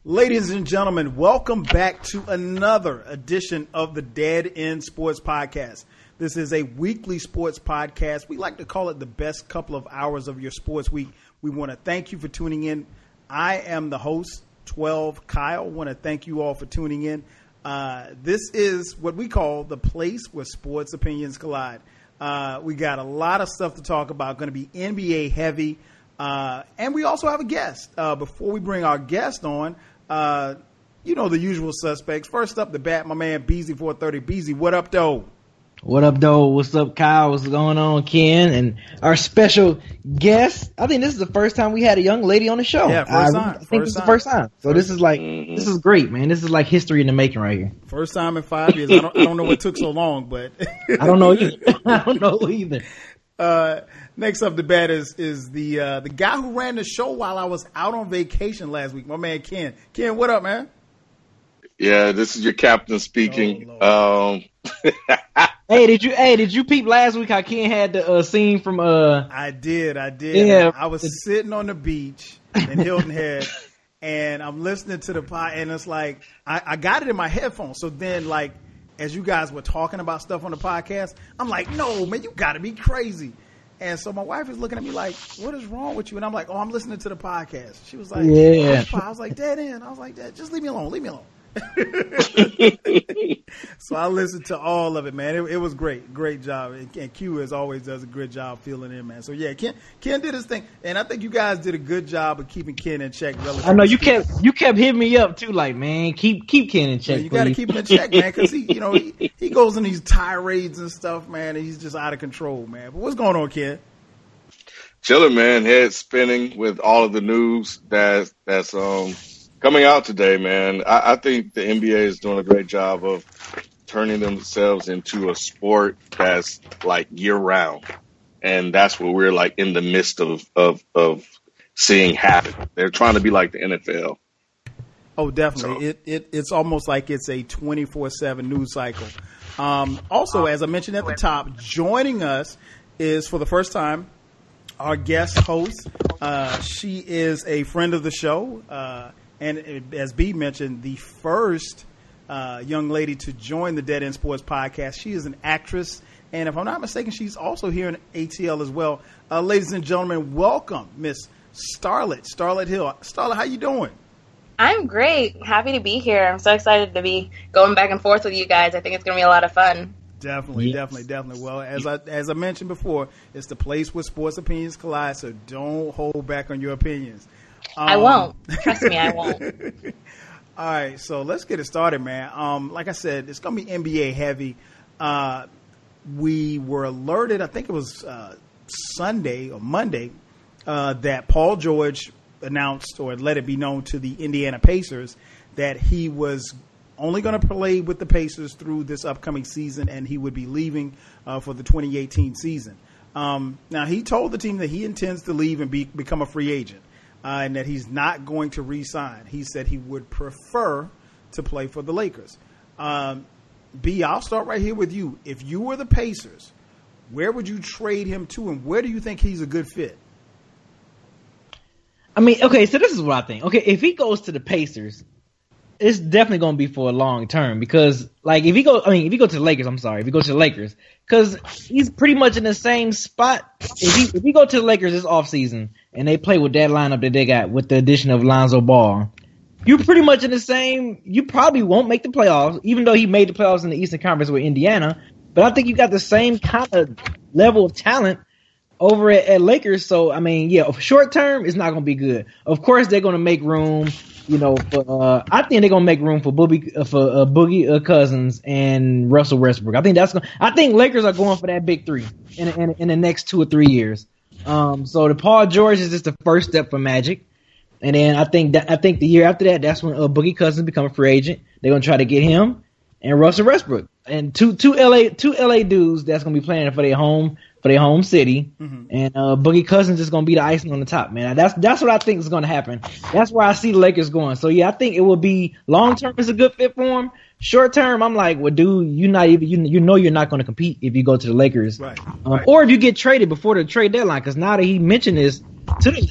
Ladies and gentlemen, welcome back to another edition of the Dead End Sports Podcast. This is a weekly sports podcast. We like to call it the best couple of hours of your sports week. We want to thank you for tuning in. I am the host, 12 Kyle. I want to thank you all for tuning in. This is what we call the place where sports opinions collide. We got a lot of stuff to talk about, going to be NBA heavy. And we also have a guest. Before we bring our guest on, you know the usual suspects. First up the bat, my man Beezy 430. Beezy, what up, though? What up, though? What's up, Kyle? What's going on, Ken? And our special guest. I think this is the first time we had a young lady on the show. Yeah, first time. I think this is the first time. So this is like, this is great, man. This is like history in the making right here. First time in 5 years. I don't know what took so long, but I don't know either. I don't know either. Next up the bat is the guy who ran the show while I was out on vacation last week. My man Ken. Ken, what up, man? Yeah, this is your captain speaking. Hey, did you peep last week how Ken had the scene from I did. Yeah. I was sitting on the beach in Hilton Head and I'm listening to the pod and it's like I got it in my headphones. So then like as you guys were talking about stuff on the podcast, I'm like, no, man, you gotta be crazy. And so my wife is looking at me like, what is wrong with you? And I'm like, oh, I'm listening to the podcast. She was like, yeah. I was like, Dead End. I was like, Dad, just leave me alone. So I listened to all of it, man. It was great job, and Q as always does a good job filling in, man. So yeah, Ken did his thing, and I think you guys did a good job of keeping Ken in check. I know you kept hitting me up too, like, man, keep Ken in check. Yeah, you got to keep him in check, man, because he goes in these tirades and stuff, man, and he's just out of control, man. But what's going on, Ken? Chilling, man. Head spinning with all of the news that's coming out today, man. I think the NBA is doing a great job of turning themselves into a sport that's like year round. And that's what we're like in the midst of seeing happen. They're trying to be like the NFL. Oh, definitely. So, it's almost like it's a 24/7 news cycle. Also, as I mentioned at the top, joining us is for the first time our guest host. She is a friend of the show. And as B mentioned, the first young lady to join the Dead End Sports Podcast. She is an actress, and if I'm not mistaken, she's also here in ATL as well. Ladies and gentlemen, welcome Miss Starlett Hill. Starlett, how you doing? I'm great. Happy to be here. I'm so excited to be going back and forth with you guys. I think it's going to be a lot of fun. Definitely. Well, as I mentioned before, it's the place where sports opinions collide, so don't hold back on your opinions. I won't. Trust me, I won't. All right, so let's get it started, man. Like I said, it's going to be NBA heavy. We were alerted, I think it was Sunday or Monday, that Paul George announced or let it be known to the Indiana Pacers that he was only going to play with the Pacers through this upcoming season and he would be leaving for the 2018 season. Now, he told the team that he intends to leave and become a free agent. And that he's not going to re-sign. He said he would prefer to play for the Lakers. B, I'll start right here with you. If you were the Pacers, where would you trade him to, and where do you think he's a good fit? I mean, okay, so this is what I think. Okay, if he goes to the Pacers, it's definitely going to be for a long term because, like, if he go to the Lakers, because he's pretty much in the same spot. If he go to the Lakers this offseason and they play with that lineup that they got with the addition of Lonzo Ball, you're pretty much in the same. You probably won't make the playoffs, even though he made the playoffs in the Eastern Conference with Indiana. But I think you got the same kind of level of talent over at Lakers. So, I mean, yeah, short term, it's not going to be good. Of course, they're going to make room. I think they're gonna make room for Boogie Cousins and Russell Westbrook. I think Lakers are going for that big three in the next 2 or 3 years. So the Paul George is just the first step for Magic, and then I think the year after that, that's when Boogie Cousins become a free agent. They're gonna try to get him and Russell Westbrook and two LA dudes that's gonna be playing for their home city, and Boogie Cousins is gonna be the icing on the top, man. That's what I think is gonna happen. That's where I see the Lakers going. So yeah, I think it will be long term. It's a good fit for him. Short term, I'm like, well, dude, you're not gonna compete if you go to the Lakers, right. Or if you get traded before the trade deadline. Because now that he mentioned this,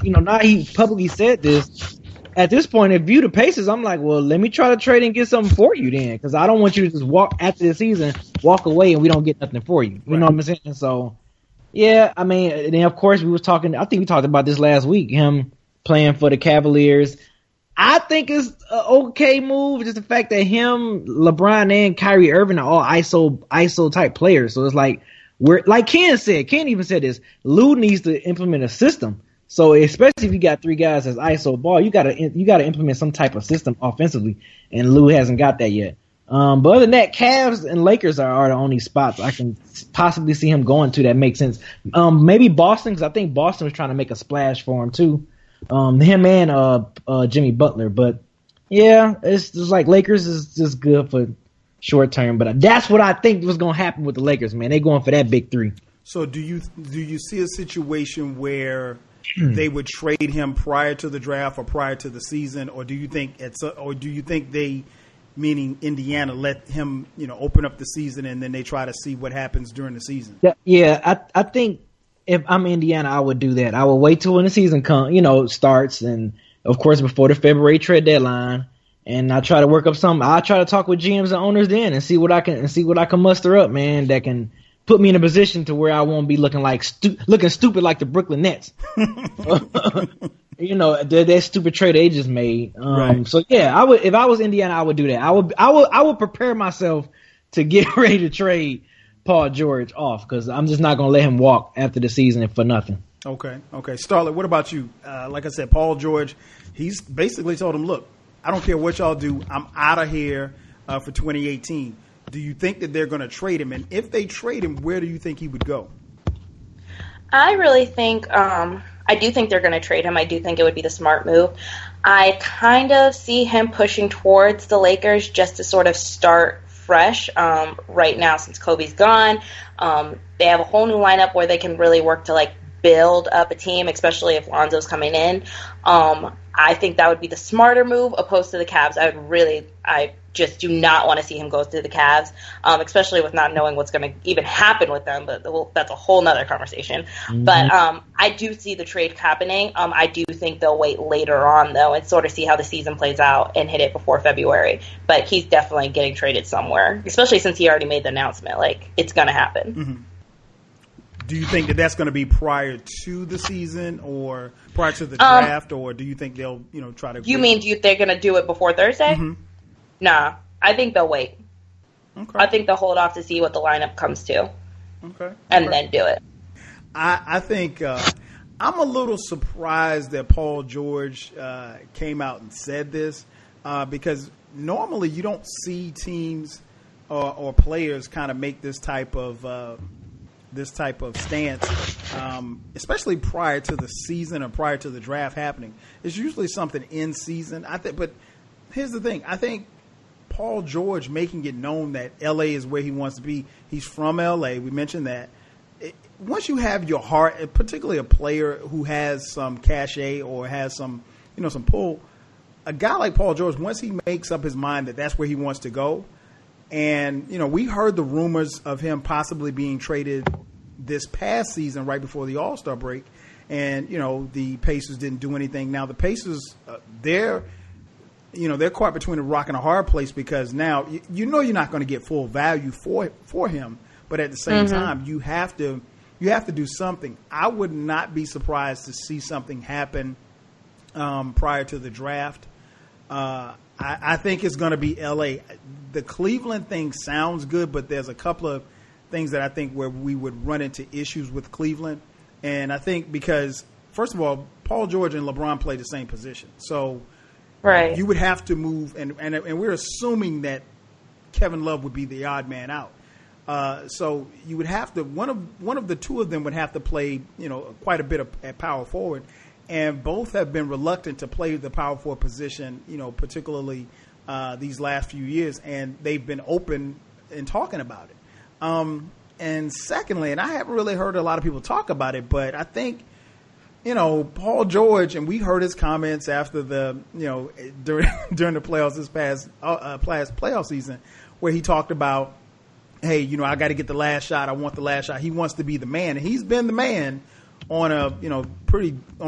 now he publicly said this. at this point, if you the Pacers, I'm like, well, let me try to trade and get something for you then, because I don't want you to just walk after the season, walk away, and we don't get nothing for you. You know what I'm saying? So, yeah, I mean, and then of course I think we talked about this last week, him playing for the Cavaliers. I think it's an okay move, just the fact that him, LeBron, and Kyrie Irving are all ISO type players. So it's like, like Ken even said this, Lou needs to implement a system. So especially if you got three guys as ISO ball, you gotta implement some type of system offensively, and Lou hasn't got that yet. But other than that, Cavs and Lakers are the only spots I can possibly see him going to that makes sense. Maybe Boston, because I think Boston was trying to make a splash for him too. Him and Jimmy Butler, but yeah, it's just like Lakers is just good for short term. But that's what I think was gonna happen with the Lakers, man. They going for that big three. So do you see a situation where they would trade him prior to the draft or prior to the season, or do you think they, meaning Indiana, let him open up the season and then they try to see what happens during the season? Yeah, I think. If I'm Indiana, I would do that. I would wait till when the season starts, and of course before the February trade deadline, and I try to work up something. I try to talk with GMs and owners then and see what I can muster up, man, that can put me in a position to where I won't be looking like looking stupid like the Brooklyn Nets. That stupid trade they just made. Right. So yeah, I would, if I was Indiana, I would do that. I would prepare myself to get ready to trade Paul George off, because I'm just not going to let him walk after the season for nothing. Okay. Starlett, what about you? Like I said, Paul George, he's basically told him, look, I don't care what y'all do. I'm out of here for 2018. Do you think that they're going to trade him? And if they trade him, where do you think he would go? I really think I do think they're going to trade him. I do think it would be the smart move. I kind of see him pushing towards the Lakers just to sort of start fresh right now since Kobe's gone. They have a whole new lineup where they can really work to build up a team, especially if Lonzo's coming in. I think that would be the smarter move opposed to the Cavs. I just do not want to see him go to the Cavs, especially with not knowing what's going to even happen with them. But that's a whole nother conversation. Mm-hmm. But I do see the trade happening. I do think they'll wait later on, though, and sort of see how the season plays out and hit it before February. But he's definitely getting traded somewhere, especially since he already made the announcement. It's going to happen. Mm-hmm. Do you think that that's going to be prior to the season or prior to the draft, or do you think they'll, try to? You mean they're going to do it before Thursday? Mm-hmm. Nah, I think they'll wait. Okay. I think they'll hold off to see what the lineup comes to. Okay. And then do it. I think I'm a little surprised that Paul George came out and said this because normally you don't see teams or players kind of make this type of stance, especially prior to the season or prior to the draft happening. It's usually something in season. But here's the thing. I think Paul George making it known that LA is where he wants to be. He's from LA. We mentioned that. Once you have your heart, particularly a player who has some cachet or has some pull, a guy like Paul George, once he makes up his mind that that's where he wants to go, and, we heard the rumors of him possibly being traded this past season right before the All-Star break, and, the Pacers didn't do anything. Now, the Pacers, they're caught between a rock and a hard place because now, you're not going to get full value for him, but at the same time, you have to do something. I would not be surprised to see something happen prior to the draft. I think it's going to be LA. The Cleveland thing sounds good, but there's a couple of things that I think where we would run into issues with Cleveland. And I think because, first of all, Paul George and LeBron play the same position. So right. You would have to move, and we're assuming that Kevin Love would be the odd man out. So you would have to, one of the two of them would have to play, quite a bit at power forward. And both have been reluctant to play the power forward position, particularly these last few years, and they've been open in talking about it. And secondly, and I haven't really heard a lot of people talk about it, but I think, Paul George, and we heard his comments after the, during the playoffs this past playoff season, where he talked about, hey, I got to get the last shot. I want the last shot. He wants to be the man, and he's been the man on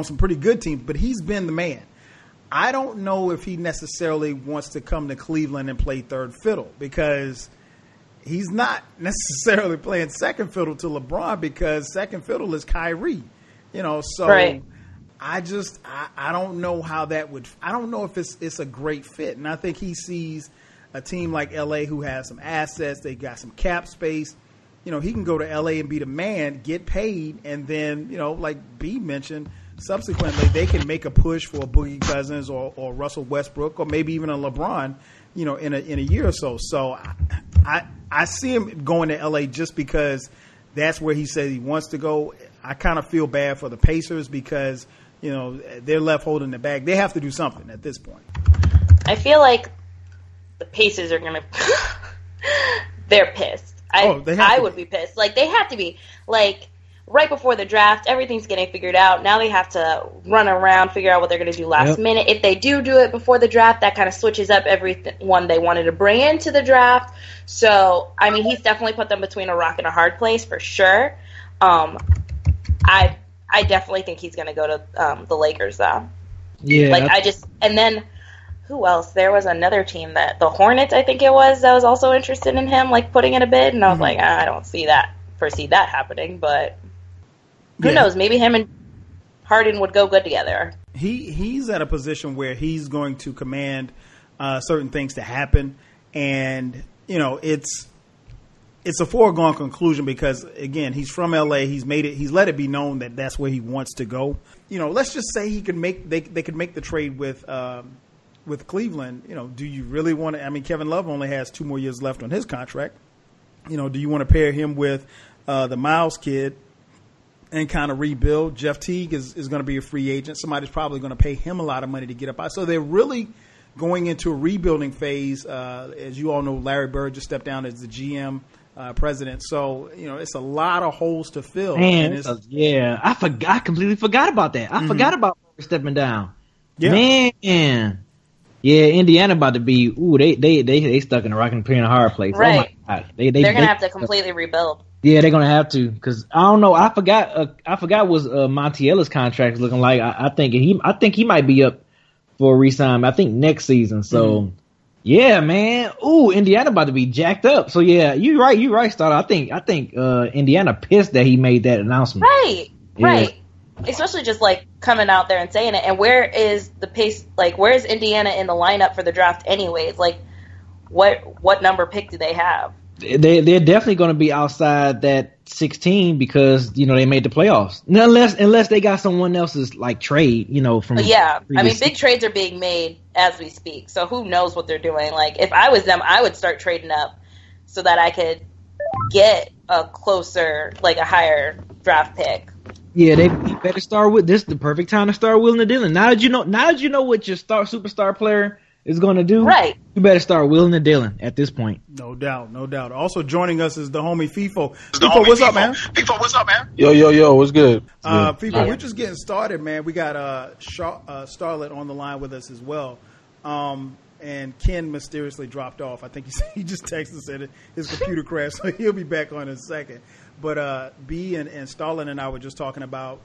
some pretty good teams, but he's been the man. I don't know if he necessarily wants to come to Cleveland and play third fiddle, because he's not necessarily playing second fiddle to LeBron, because second fiddle is Kyrie, so right. I don't know how that would, I don't know if it's a great fit. And I think he sees a team like LA who has some assets, they got some cap space. He can go to LA and be the man, get paid, and then, like B mentioned, subsequently they can make a push for a Boogie Cousins or Russell Westbrook, or maybe even a LeBron, in a year or so. So I see him going to LA just because that's where he says he wants to go. I kind of feel bad for the Pacers because, they're left holding the bag. They have to do something at this point. I feel like the Pacers are going to – they're pissed. I would be pissed. Like, they have to be. Like, right before the draft, everything's getting figured out. Now they have to run around, figure out what they're going to do last minute. If they do it before the draft, that kind of switches up everyone they wanted to bring into the draft. So, I mean, he's definitely put them between a rock and a hard place for sure. I definitely think he's going to go to the Lakers, though. Yeah. And then who else? There was another team, that the Hornets, I think it was, that was also interested in him, like putting in a bid. And I was like, I don't foresee that happening. But who knows? Maybe him and Harden would go good together. He's at a position where he's going to command certain things to happen, and it's a foregone conclusion because, again, he's from LA. He's let it be known that that's where he wants to go. Let's just say they could make the trade with Cleveland. Do you really want to? I mean, Kevin Love only has 2 more years left on his contract. Do you want to pair him with the Miles kid and kind of rebuild? Jeff Teague is going to be a free agent. Somebody's probably going to pay him a lot of money to get up out. So they're really going into a rebuilding phase. As you all know, Larry Bird just stepped down as the GM. President. So, it's a lot of holes to fill. Man, I completely forgot about that. I forgot about stepping down. Yeah. Man. Yeah, Indiana about to be, they stuck in a rock and a hard place. Right. Oh my God. They're going to have to completely rebuild. Yeah, they're going to have to, because I don't know. I forgot what Montiello's contract is looking like. I think he might be up for a re-sign. I think next season. So, yeah, man. Ooh, Indiana about to be jacked up. So yeah, you're right, Starter. I think Indiana pissed that he made that announcement. Right, yeah. Right. Especially just like coming out there and saying it. And where is the pace? Like, where is Indiana in the lineup for the draft, anyways? Like, what number pick do they have? They're definitely going to be outside that 16 because they made the playoffs. Unless they got someone else's like trade, from I mean, big trades are being made as we speak. So who knows what they're doing? Like, if I was them, I would start trading up so that I could get a closer, like a higher draft pick. Yeah, they better start with this. The perfect time to start willing to dealing. Now that you know what your superstar player is going to do, right? You better start willing and dealing at this point. No doubt. Also joining us is the homie FIFO. FIFO, what's up, man? FIFO, what's up, man? Yo, what's good? FIFO, we're just getting started, man. We got Starlett on the line with us as well. And Ken mysteriously dropped off. I think he just texted us and his computer crashed, so he'll be back on in a second. But B and Starlett and I were just talking about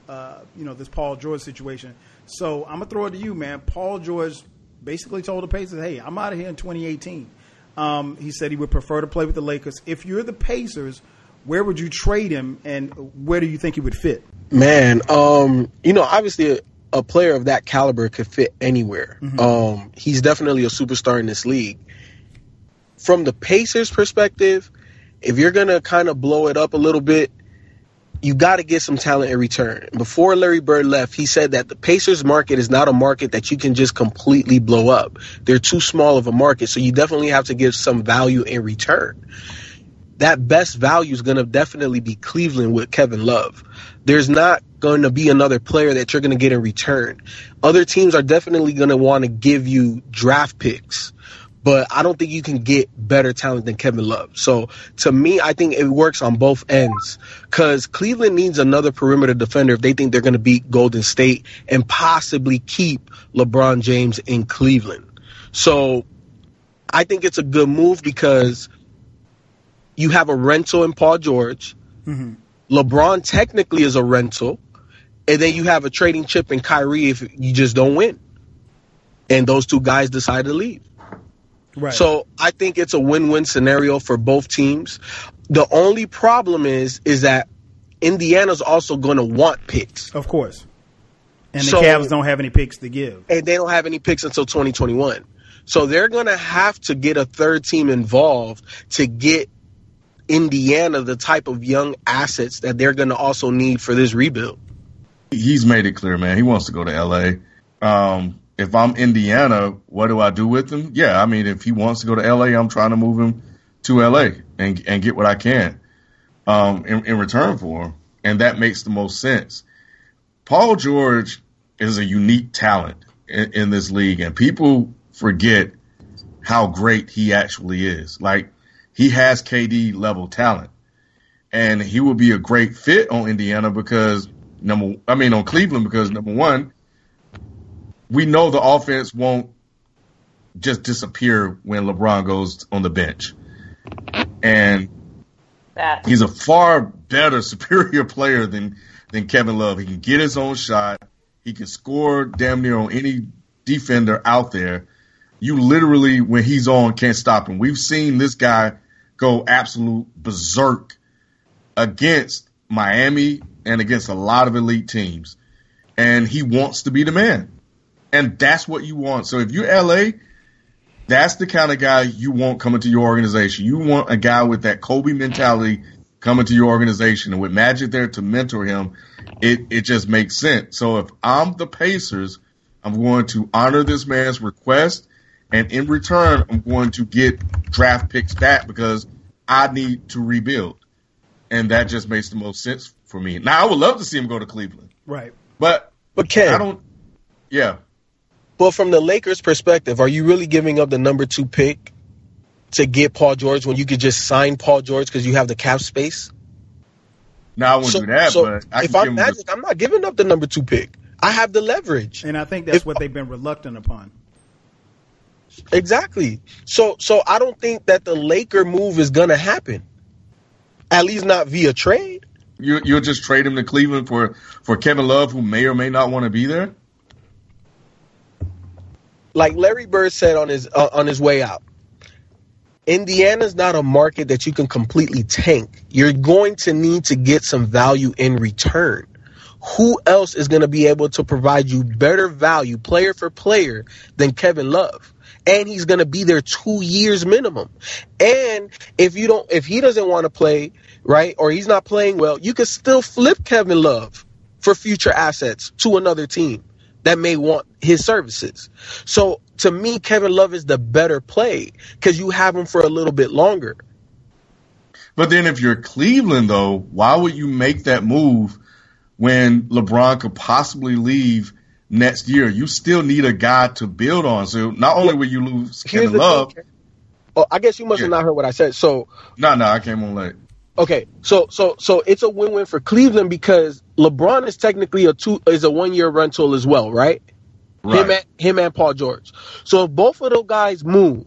this Paul George situation. So I'm gonna throw it to you, man. Paul George basically told the Pacers, hey, I'm out of here in 2018. He said he would prefer to play with the Lakers. If you're the Pacers, where would you trade him, and where do you think he would fit? Man, obviously a player of that caliber could fit anywhere. He's definitely a superstar in this league. From the Pacers' perspective, if you're going to kind of blow it up a little bit, you got to get some talent in return. Before Larry Bird left, he said that the Pacers market is not a market that you can just completely blow up. They're too small of a market, so you definitely have to give some value in return. That best value is going to definitely be Cleveland with Kevin Love. There's not going to be another player that you're going to get in return. Other teams are definitely going to want to give you draft picks, but I don't think you can get better talent than Kevin Love. So to me, I think it works on both ends because Cleveland needs another perimeter defender if they think they're going to beat Golden State and possibly keep LeBron James in Cleveland. So I think it's a good move because you have a rental in Paul George. LeBron technically is a rental. And then you have a trading chip in Kyrie if you just don't win. and those two guys decide to leave. Right. So I think it's a win-win scenario for both teams. The only problem is that Indiana's also going to want picks. Of course. And the Cavs don't have any picks to give. And they don't have any picks until 2021. So they're going to have to get a third team involved to get Indiana the type of young assets that they're going to also need for this rebuild. He's made it clear, man. He wants to go to L.A. If I'm Indiana, what do I do with him? Yeah, I mean, if he wants to go to L.A., I'm trying to move him to L.A. and get what I can in return for him. And that makes the most sense. Paul George is a unique talent in this league, and people forget how great he actually is. Like, he has KD level talent, and he will be a great fit on Indiana because on Cleveland, because number one, we know the offense won't just disappear when LeBron goes on the bench. And he's a far better, superior player than Kevin Love. He can get his own shot. He can score damn near on any defender out there. You literally, when he's on, can't stop him. We've seen this guy go absolute berserk against Miami and against a lot of elite teams. And he wants to be the man. And that's what you want. So if you're LA, that's the kind of guy you want coming to your organization. You want a guy with that Kobe mentality coming to your organization. And with Magic there to mentor him, it just makes sense. So if I'm the Pacers, I'm going to honor this man's request. And in return, I'm going to get draft picks back because I need to rebuild. And that just makes the most sense for me. Now, I would love to see him go to Cleveland. Right. But Ken, I don't – yeah. Well, from the Lakers' perspective, are you really giving up the number 2 pick to get Paul George when you could just sign Paul George because you have the cap space? No, I wouldn't do that. But if I'm Magic, I'm not giving up the number 2 pick. I have the leverage. And I think that's what they've been reluctant upon. Exactly. So I don't think that the Laker move is going to happen, at least not via trade. You'll just trade him to Cleveland for Kevin Love, who may or may not want to be there? Like Larry Bird said on his way out, Indiana's not a market that you can completely tank. You're going to need to get some value in return. Who else is going to be able to provide you better value, player for player, than Kevin Love? And he's going to be there 2 years minimum. And if he doesn't want to play, right, or he's not playing well, you can still flip Kevin Love for future assets to another team that may want his services. So to me, Kevin Love is the better play because you have him for a little bit longer. But then if you're Cleveland, though, why would you make that move when LeBron could possibly leave next year? You still need a guy to build on. So not only will you lose Kevin Love. Oh, I guess you must have not heard what I said. So No, I came on late. Okay, so it's a win-win for Cleveland because LeBron is technically a 1-year rental as well, right? Him and Paul George. So if both of those guys move,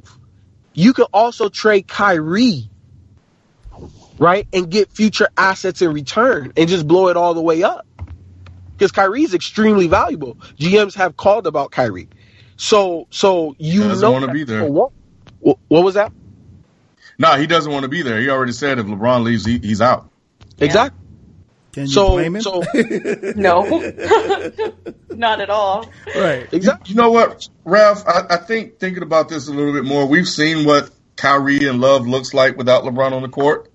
you can also trade Kyrie, right, and get future assets in return and just blow it all the way up. Because Kyrie is extremely valuable. GMs have called about Kyrie. So you doesn't want to be there. What was that? No, he doesn't want to be there. He already said if LeBron leaves, he's out. Exactly. Can you blame him? No, not at all. Right. Exactly. You know what, Ralph? I think thinking about this a little bit more, we've seen what Kyrie and Love looks like without LeBron on the court.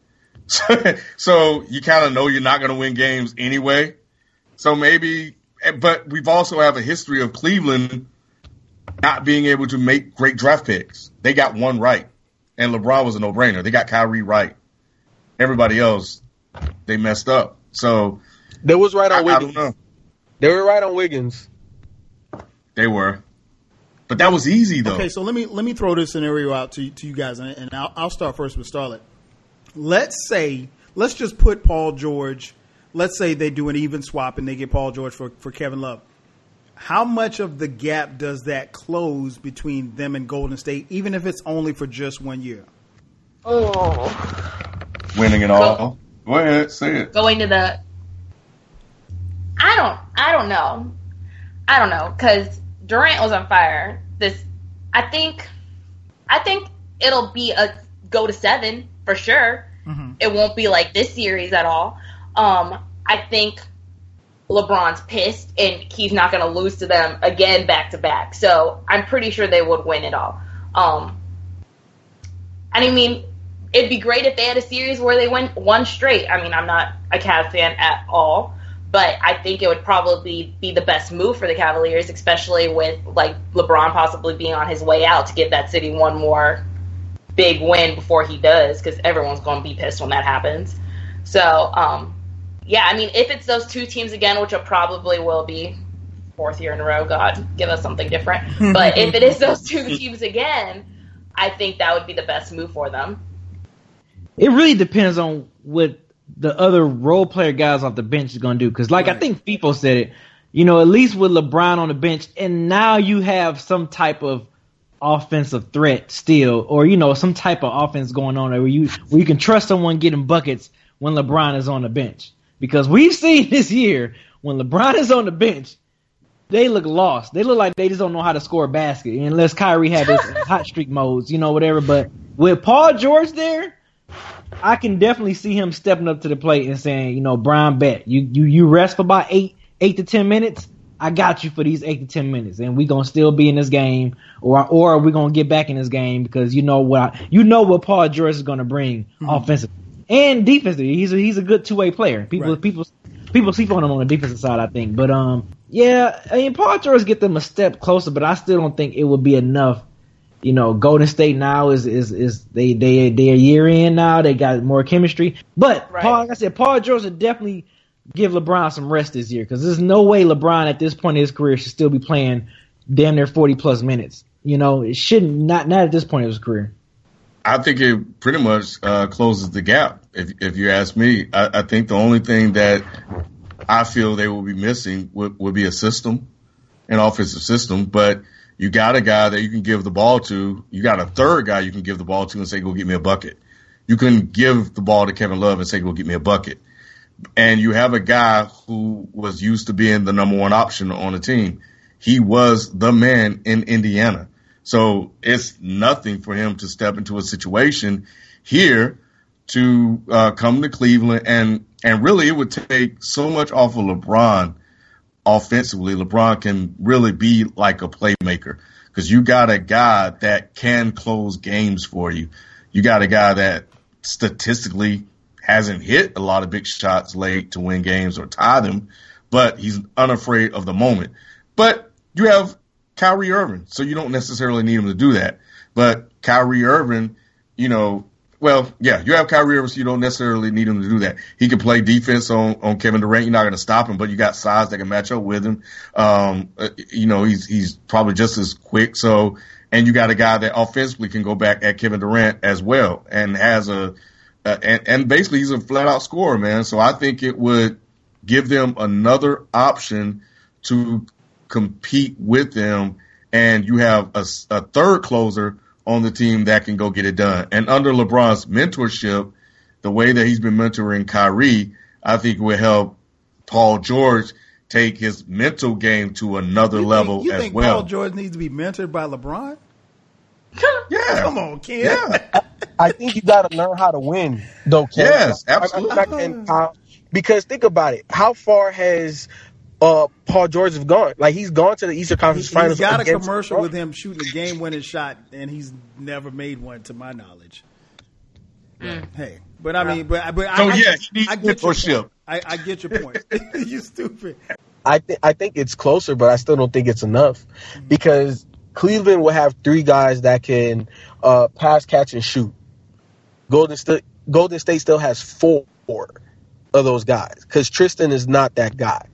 So you kind of know you're not going to win games anyway. So maybe, but we've also have a history of Cleveland not being able to make great draft picks. They got one right, and LeBron was a no-brainer. They got Kyrie right. Everybody else, they messed up. So they was right on Wiggins. I don't know. They were right on Wiggins. They were, but that was easy though. Okay, so let me throw this scenario out to you guys, and I'll start first with Starlett. Let's just put Paul George. Let's say they do an even swap and they get Paul George for Kevin Love. How much of the gap does that close between them and Golden State, even if it's only for just 1 year? Oh, Winning it all. Go ahead, say it. Going to the. I don't know, because Durant was on fire this. I think it'll be a go to 7 for sure. Mm-hmm. It won't be like this series at all. I think LeBron's pissed and he's not going to lose to them again back to back. So I'm pretty sure they would win it all. And I mean, it'd be great if they had a series where they went one straight. I mean, I'm not a Cavs fan at all, but I think it would probably be the best move for the Cavaliers, especially with like LeBron possibly being on his way out to give that city one more big win before he does, because everyone's going to be pissed when that happens. So, yeah, I mean, if it's those two teams again, which it probably will be, 4th year in a row, God, give us something different. But if it is those two teams again, I think that would be the best move for them. It really depends on what the other role player guys off the bench is going to do. Because, like, right. I think FIFO said it, you know, at least with LeBron on the bench, and now you have some type of offensive threat still, or, you know, some type of offense going on where you can trust someone getting buckets when LeBron is on the bench. Because we've seen this year, when LeBron is on the bench, they look lost. They look like they just don't know how to score a basket, unless Kyrie had his hot streak modes, you know, whatever. But with Paul George there, I can definitely see him stepping up to the plate and saying, you know, Brian, bet you rest for about 8 to 10 minutes. I got you for these 8 to 10 minutes, and we're gonna still be in this game, or we're gonna get back in this game, because you know what Paul George is gonna bring offensively and defensively. He's a good two-way player. People sleep on him on the defensive side, I think. But yeah, I mean, Paul George get them a step closer, but I still don't think it would be enough. You know, Golden State now is they a year in now. They got more chemistry, but right. Like I said, Paul George would definitely give LeBron some rest this year, because there's no way LeBron at this point in his career should still be playing damn near 40+ minutes. You know, it shouldn't, not at this point in his career. I think it pretty much closes the gap. If you ask me, I think the only thing that I feel they will be missing would be a system, an offensive system. But you got a guy that you can give the ball to. You got a third guy you can give the ball to and say, go get me a bucket. You couldn't give the ball to Kevin Love and say, go get me a bucket. And you have a guy who was used to being the number one option on the team. He was the man in Indiana. So it's nothing for him to step into a situation here to come to Cleveland. And really it would take so much off of LeBron offensively. LeBron can really be like a playmaker, because you got a guy that can close games for you. You got a guy that statistically hasn't hit a lot of big shots late to win games or tie them, but he's unafraid of the moment. But you have Kyrie Irving, so you don't necessarily need him to do that. But Kyrie Irving, you know, well, yeah, you have Kyrie Irving, so you don't necessarily need him to do that. He can play defense on Kevin Durant. You're not going to stop him, but you got size that can match up with him. You know, he's probably just as quick. So, and you got a guy that offensively can go back at Kevin Durant as well, and has and basically he's a flat out scorer, man. So I think it would give them another option to compete with them, and you have a third closer on the team that can go get it done. And under LeBron's mentorship, the way that he's been mentoring Kyrie, I think will help Paul George take his mental game to another level you as think well. Paul George needs to be mentored by LeBron? Yeah. Come on, Ken. Yeah. I think you got to learn how to win, though, Ken. Yes, absolutely. Because think about it. How far has Paul George have gone? Like, he's gone to the Eastern Conference Finals. He's got a commercial with him shooting a game-winning shot, and he's never made one, to my knowledge. Hey, but I mean, I get your point. I get your point. You stupid. I think it's closer, but I still don't think it's enough, because Cleveland will have 3 guys that can pass, catch, and shoot. Golden State still has 4 of those guys, because Tristan is not that guy,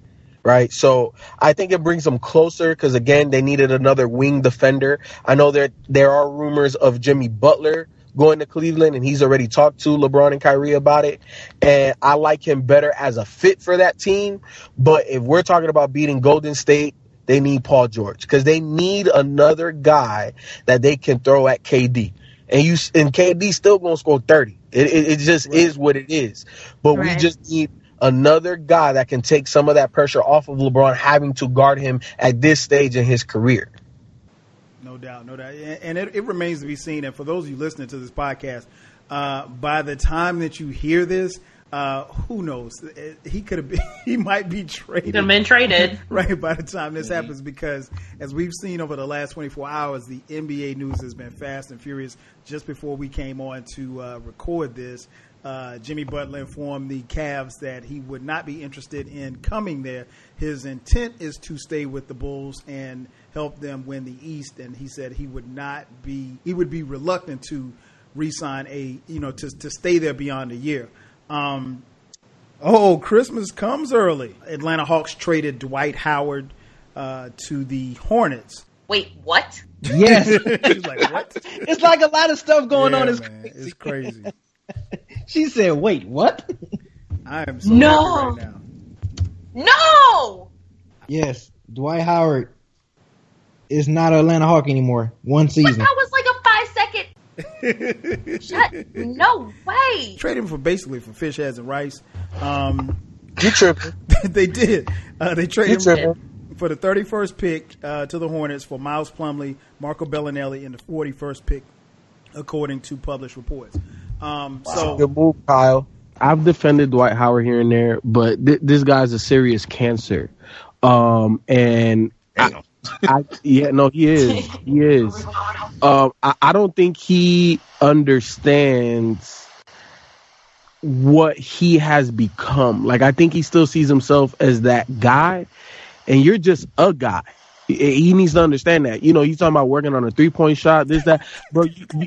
right? So I think it brings them closer, because, again, they needed another wing defender. I know there are rumors of Jimmy Butler going to Cleveland, and he's already talked to LeBron and Kyrie about it, and I like him better as a fit for that team. But if we're talking about beating Golden State, they need Paul George, because they need another guy that they can throw at KD. And KD still going to score 30. It just is what it is. But we just need another guy that can take some of that pressure off of LeBron having to guard him at this stage in his career. No doubt. And it remains to be seen. And for those of you listening to this podcast, by the time that you hear this, who knows? He might be traded. He'd have been traded. Right, by the time this happens, because as we've seen over the last 24 hours, the NBA news has been fast and furious. Just before we came on to record this, Jimmy Butler informed the Cavs that he would not be interested in coming there. His intent is to stay with the Bulls and help them win the East, and he said he would be reluctant to re-sign to stay there beyond a year. Christmas comes early. Atlanta Hawks traded Dwight Howard to the Hornets. Wait, what? Yes. He's like, what? It's like a lot of stuff going on. It's crazy. She said, wait, what? I am so happy right now. No! Yes, Dwight Howard is not an Atlanta Hawk anymore. One season. But that was like a 5 second. No way. Trade him for fish heads and rice. You tripping? They did. They traded him for the 31st pick to the Hornets for Miles Plumlee, Marco Bellinelli, and the 41st pick, according to published reports. So good move, Kyle. I've defended Dwight Howard here and there, but this guy's a serious cancer. And he is. He is. I don't think he understands what he has become. Like, I think he still sees himself as that guy, and you're just a guy. He needs to understand that. You talking about working on a 3-point shot, this, that. Bro,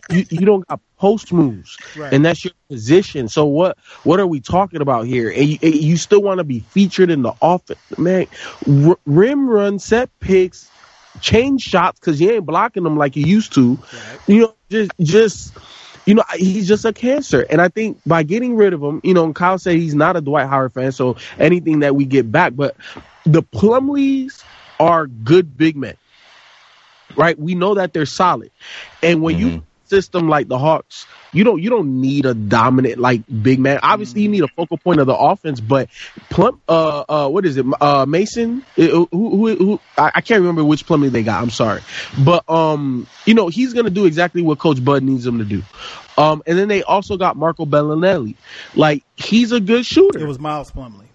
you don't got post moves, right. And that's your position. So what are we talking about here? And you still want to be featured in the offense, man. Rim run, set picks, change shots because you ain't blocking them like you used to. Right. He's just a cancer. And I think by getting rid of him, and Kyle said he's not a Dwight Howard fan, so anything that we get back, but the Plumlees are good big men, right? We know that they're solid. And when you system like the Hawks, you don't need a dominant like big man. Obviously, you need a focal point of the offense, but what is it? Mason? Who I can't remember which Plumlee they got. I'm sorry, but he's gonna do exactly what Coach Bud needs him to do. And then they also got Marco Bellinelli. Like, he's a good shooter. It was Miles Plumlee.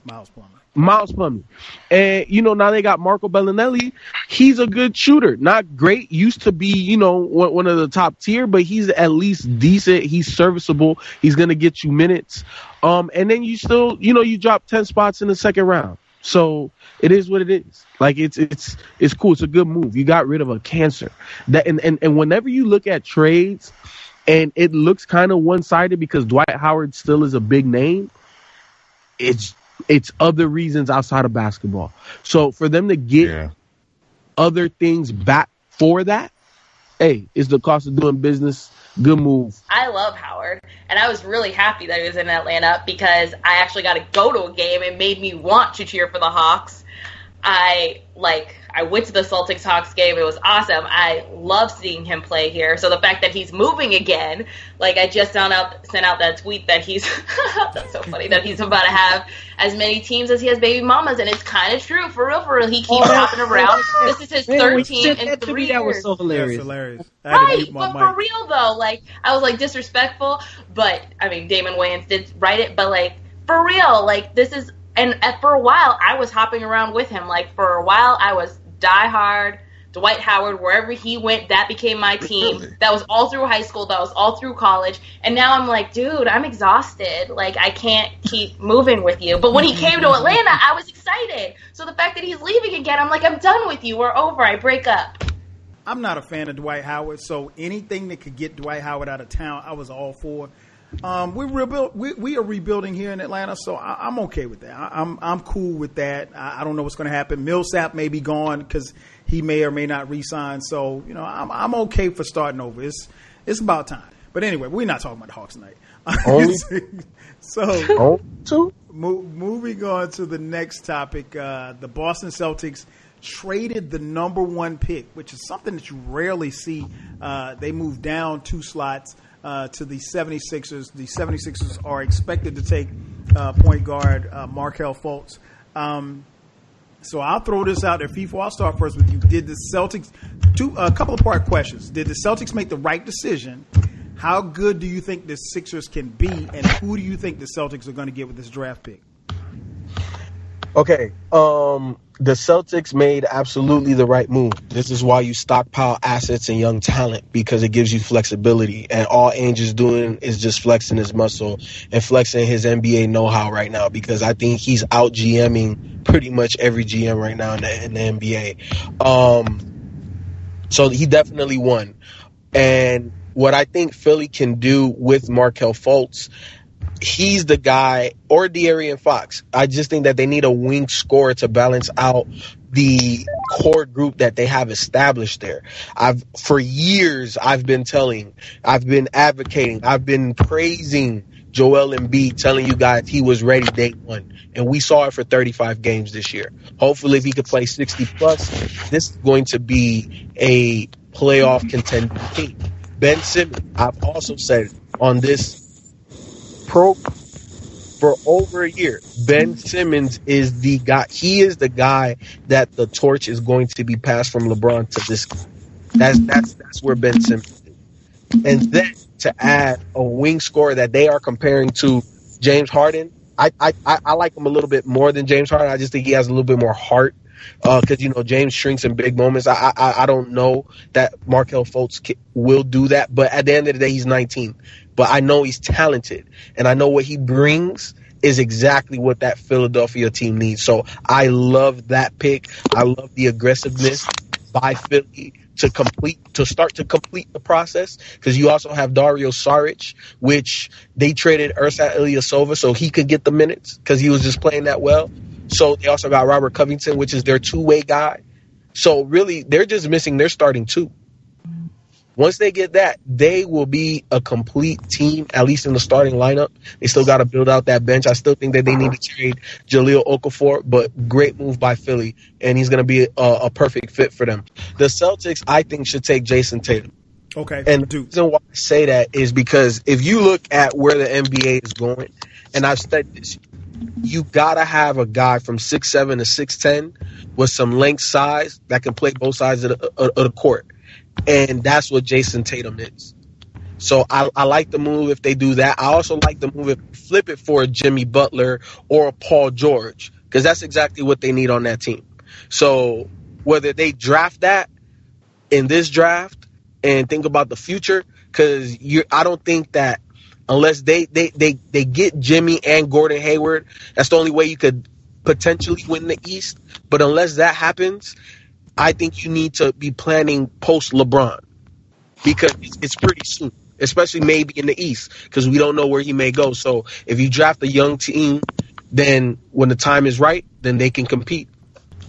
And, now they got Marco Bellinelli. He's a good shooter. Not great. Used to be, one of the top tier, but he's at least decent. He's serviceable. He's going to get you minutes. And then you still, you drop 10 spots in the second round. So it is what it is. Like, it's cool. It's a good move. You got rid of a cancer. And whenever you look at trades and it looks kind of one-sided because Dwight Howard still is a big name, it's other reasons outside of basketball. So for them to get other things back for that, it's the cost of doing business. Good move. I love Howard, and I was really happy that he was in Atlanta because I actually got to go to a game. It made me want to cheer for the Hawks. I went to the Celtics Hawks game. It was awesome. I love seeing him play here. So the fact that he's moving again, like I just sent out that tweet that he's that's so funny that he's about to have as many teams as he has baby mamas, and it's kind of true. For real. He keeps hopping around. This is his third team in 3 years. That was so hilarious. That's hilarious. Right, but for real though, I was disrespectful, but I mean Damon Wayans did write it, but for real, this is. And for a while, I was hopping around with him. For a while, I was diehard Dwight Howard. Wherever he went, that became my team. Really? That was all through high school. That was all through college. And now I'm like, dude, I'm exhausted. I can't keep moving with you. But when he came to Atlanta, I was excited. So the fact that he's leaving again, I'm like, I'm done with you. We're over. I break up. I'm not a fan of Dwight Howard, so anything that could get Dwight Howard out of town, I was all for. We are rebuilding here in Atlanta, so I'm okay with that. I'm cool with that. I don't know what's going to happen. Millsap may be gone because he may or may not re-sign. So I'm okay for starting over. It's about time. But anyway, we're not talking about the Hawks tonight. Moving on to the next topic, the Boston Celtics traded the number 1 pick, which is something that you rarely see. They moved down 2 slots. To the 76ers. The 76ers are expected to take point guard Markelle Fultz. So I'll throw this out there. FIFO, I'll start first with you. Did the Celtics A couple of part questions. Did the Celtics make the right decision? How good do you think the Sixers can be, and who do you think the Celtics are going to get with this draft pick? Okay, the Celtics made absolutely the right move. This is why you stockpile assets and young talent, because it gives you flexibility. And all Ainge is doing is just flexing his muscle and flexing his NBA know-how right now, because I think he's out GMing pretty much every GM right now in the NBA. So he definitely won. And what I think Philly can do with Markelle Fultz, he's the guy, or De'Aaron Fox. I just think that they need a wing scorer to balance out the core group that they have established there. For years, I've been advocating, I've been praising Joel Embiid, telling you guys he was ready day one. And we saw it for 35 games this year. Hopefully, if he could play 60 plus, this is going to be a playoff contending team. Ben Simmons, I've also said on this pro for over a year, Ben Simmons is the guy. He is the guy that the torch is going to be passed from LeBron to this guy. That's where Ben Simmons is. And then to add a wing scorer that they are comparing to James Harden, I like him a little bit more than James Harden. I just think he has a little bit more heart. Because, James shrinks in big moments. I don't know that Markelle Fultz will do that. But at the end of the day, he's 19. But I know he's talented. And I know what he brings is exactly what that Philadelphia team needs. So I love that pick. I love the aggressiveness by Philly to start to complete the process. Because you also have Dario Saric, which they traded Ersan Ilyasova so he could get the minutes because he was just playing that well. So they also got Robert Covington, which is their two-way guy. So really, they're just missing their starting two. Once they get that, they will be a complete team, at least in the starting lineup. They still got to build out that bench. I still think that they need to trade Jahlil Okafor, but great move by Philly, and he's going to be a perfect fit for them. The Celtics, I think, should take Jason Tatum. Okay. And the reason why I say that is because if you look at where the NBA is going, and I've said this, you got to have a guy from 6'7" to 6'10" with some length size that can play both sides of the court. And that's what Jason Tatum is. So I like the move if they do that. I also like the move if they flip it for a Jimmy Butler or a Paul George, because that's exactly what they need on that team. So whether they draft that in this draft and think about the future, because I don't think that unless they get Jimmy and Gordon Hayward, that's the only way you could potentially win the East. But unless that happens, I think you need to be planning post LeBron, because it's pretty soon, especially maybe in the East, because we don't know where he may go. So if you draft a young team, then when the time is right, then they can compete.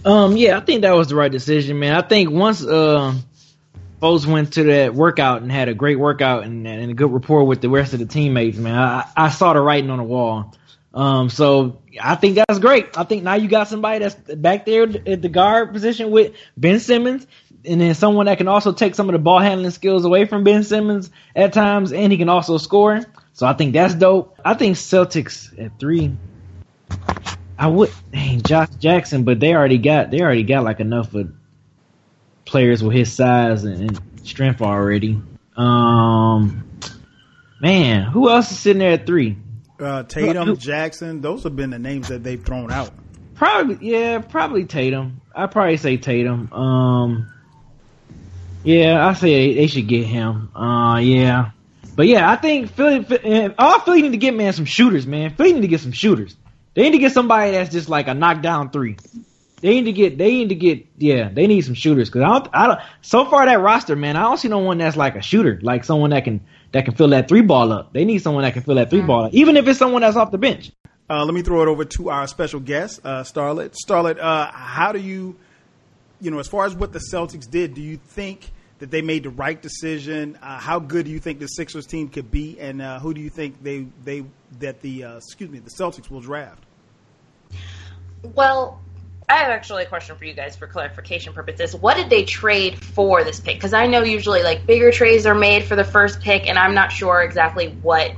Yeah, I think that was the right decision, man. I think once Foles went to that workout and had a great workout and a good rapport with the rest of the teammates, man, I saw the writing on the wall. So I think that's great. I think now you got somebody that's back there at the guard position with Ben Simmons, and then someone that can also take some of the ball handling skills away from Ben Simmons at times, and he can also score. So I think that's dope. I think Celtics at 3. I would Josh Jackson, but they already got like enough of players with his size and strength already. Man, who else is sitting there at 3? Tatum, Jackson, those have been the names that they've thrown out. Probably Tatum. I'd probably say Tatum. I say they should get him. Yeah. But yeah, I think Philly need to get, man, some shooters, man. Philly need to get some shooters. They need to get somebody that's just like a knockdown 3. They need some shooters, because I don't. So far that roster, man, I don't see no one that's like a shooter, like someone that can fill that 3 ball up. They need someone that can fill that 3 ball up, even if it's someone that's off the bench. Let me throw it over to our special guest, Starlett. Starlett, how do you, as far as what the Celtics did, do you think that they made the right decision? How good do you think the Sixers team could be, and who do you think the Celtics will draft? Well, I have actually a question for you guys for clarification purposes. What did they trade for this pick? Because I know usually like bigger trades are made for the first pick, and I'm not sure exactly what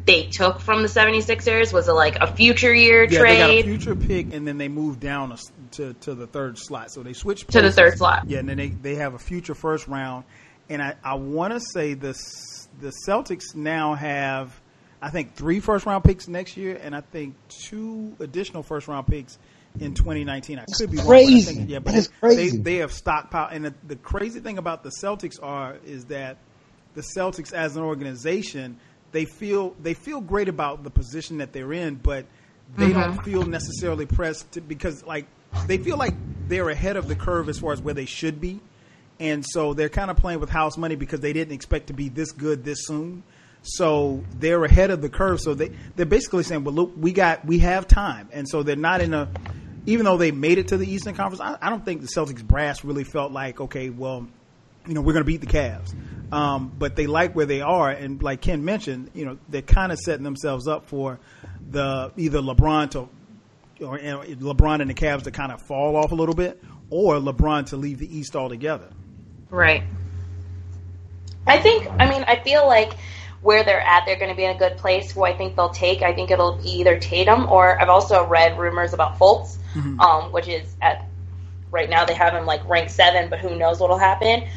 they took from the 76ers? Was it like a future year trade? Yeah, they got a future pick, and then they moved down to the third slot. So they switched to the third slot. Yeah, and then they have a future first round. And I want to say the Celtics now have, I think, 3 first-round picks next year, and I think 2 additional first-round picks in 2019. I could be wrong. Crazy. But That's crazy. They have stockpiled. And the crazy thing about the Celtics is that the Celtics as an organization, they feel great about the position that they're in, but they don't feel necessarily pressed because like they feel like they're ahead of the curve as far as where they should be. And so they're kind of playing with house money because they didn't expect to be this good this soon. So they're ahead of the curve. So they're basically saying, well, look, we have time. And so they're not even though they made it to the Eastern Conference, I don't think the Celtics brass really felt like, okay, well, we're going to beat the Cavs. But they like where they are. And like Ken mentioned, they're kind of setting themselves up for either LeBron LeBron and the Cavs to kind of fall off a little bit, or LeBron to leave the East altogether. Right. I feel like where they're at, they're going to be in a good place. Who I think they'll take, I think it'll be either Tatum or I've also read rumors about Fultz, which is right now they have him like ranked 7, but who knows what'll happen.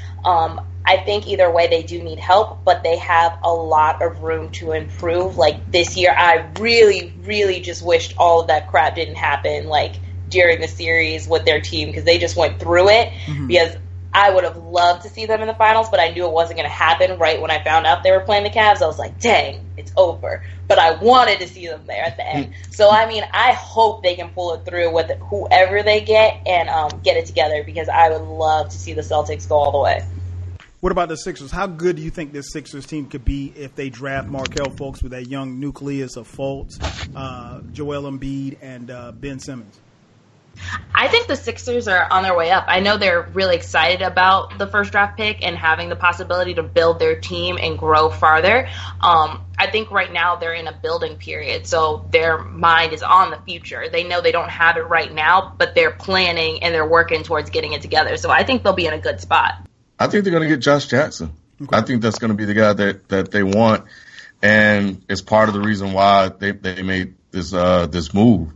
I think either way they do need help, but they have a lot of room to improve. Like this year, I really, really just wished all of that crap didn't happen like during the series with their team because they just went through it because I would have loved to see them in the finals, but I knew it wasn't going to happen right when I found out they were playing the Cavs. I was like, dang, it's over. But I wanted to see them there at the end. So, I hope they can pull it through with whoever they get and get it together because I would love to see the Celtics go all the way. What about the Sixers? How good do you think this Sixers team could be if they draft Markelle Fultz with that young nucleus of Fultz, Joel Embiid, and Ben Simmons? I think the Sixers are on their way up. I know they're really excited about the first draft pick and having the possibility to build their team and grow farther. I think right now they're in a building period, so their mind is on the future. They know they don't have it right now, but they're planning and they're working towards getting it together. So I think they'll be in a good spot. I think they're going to get Josh Jackson. Okay. I think that's going to be the guy that they want, and it's part of the reason why they made this move.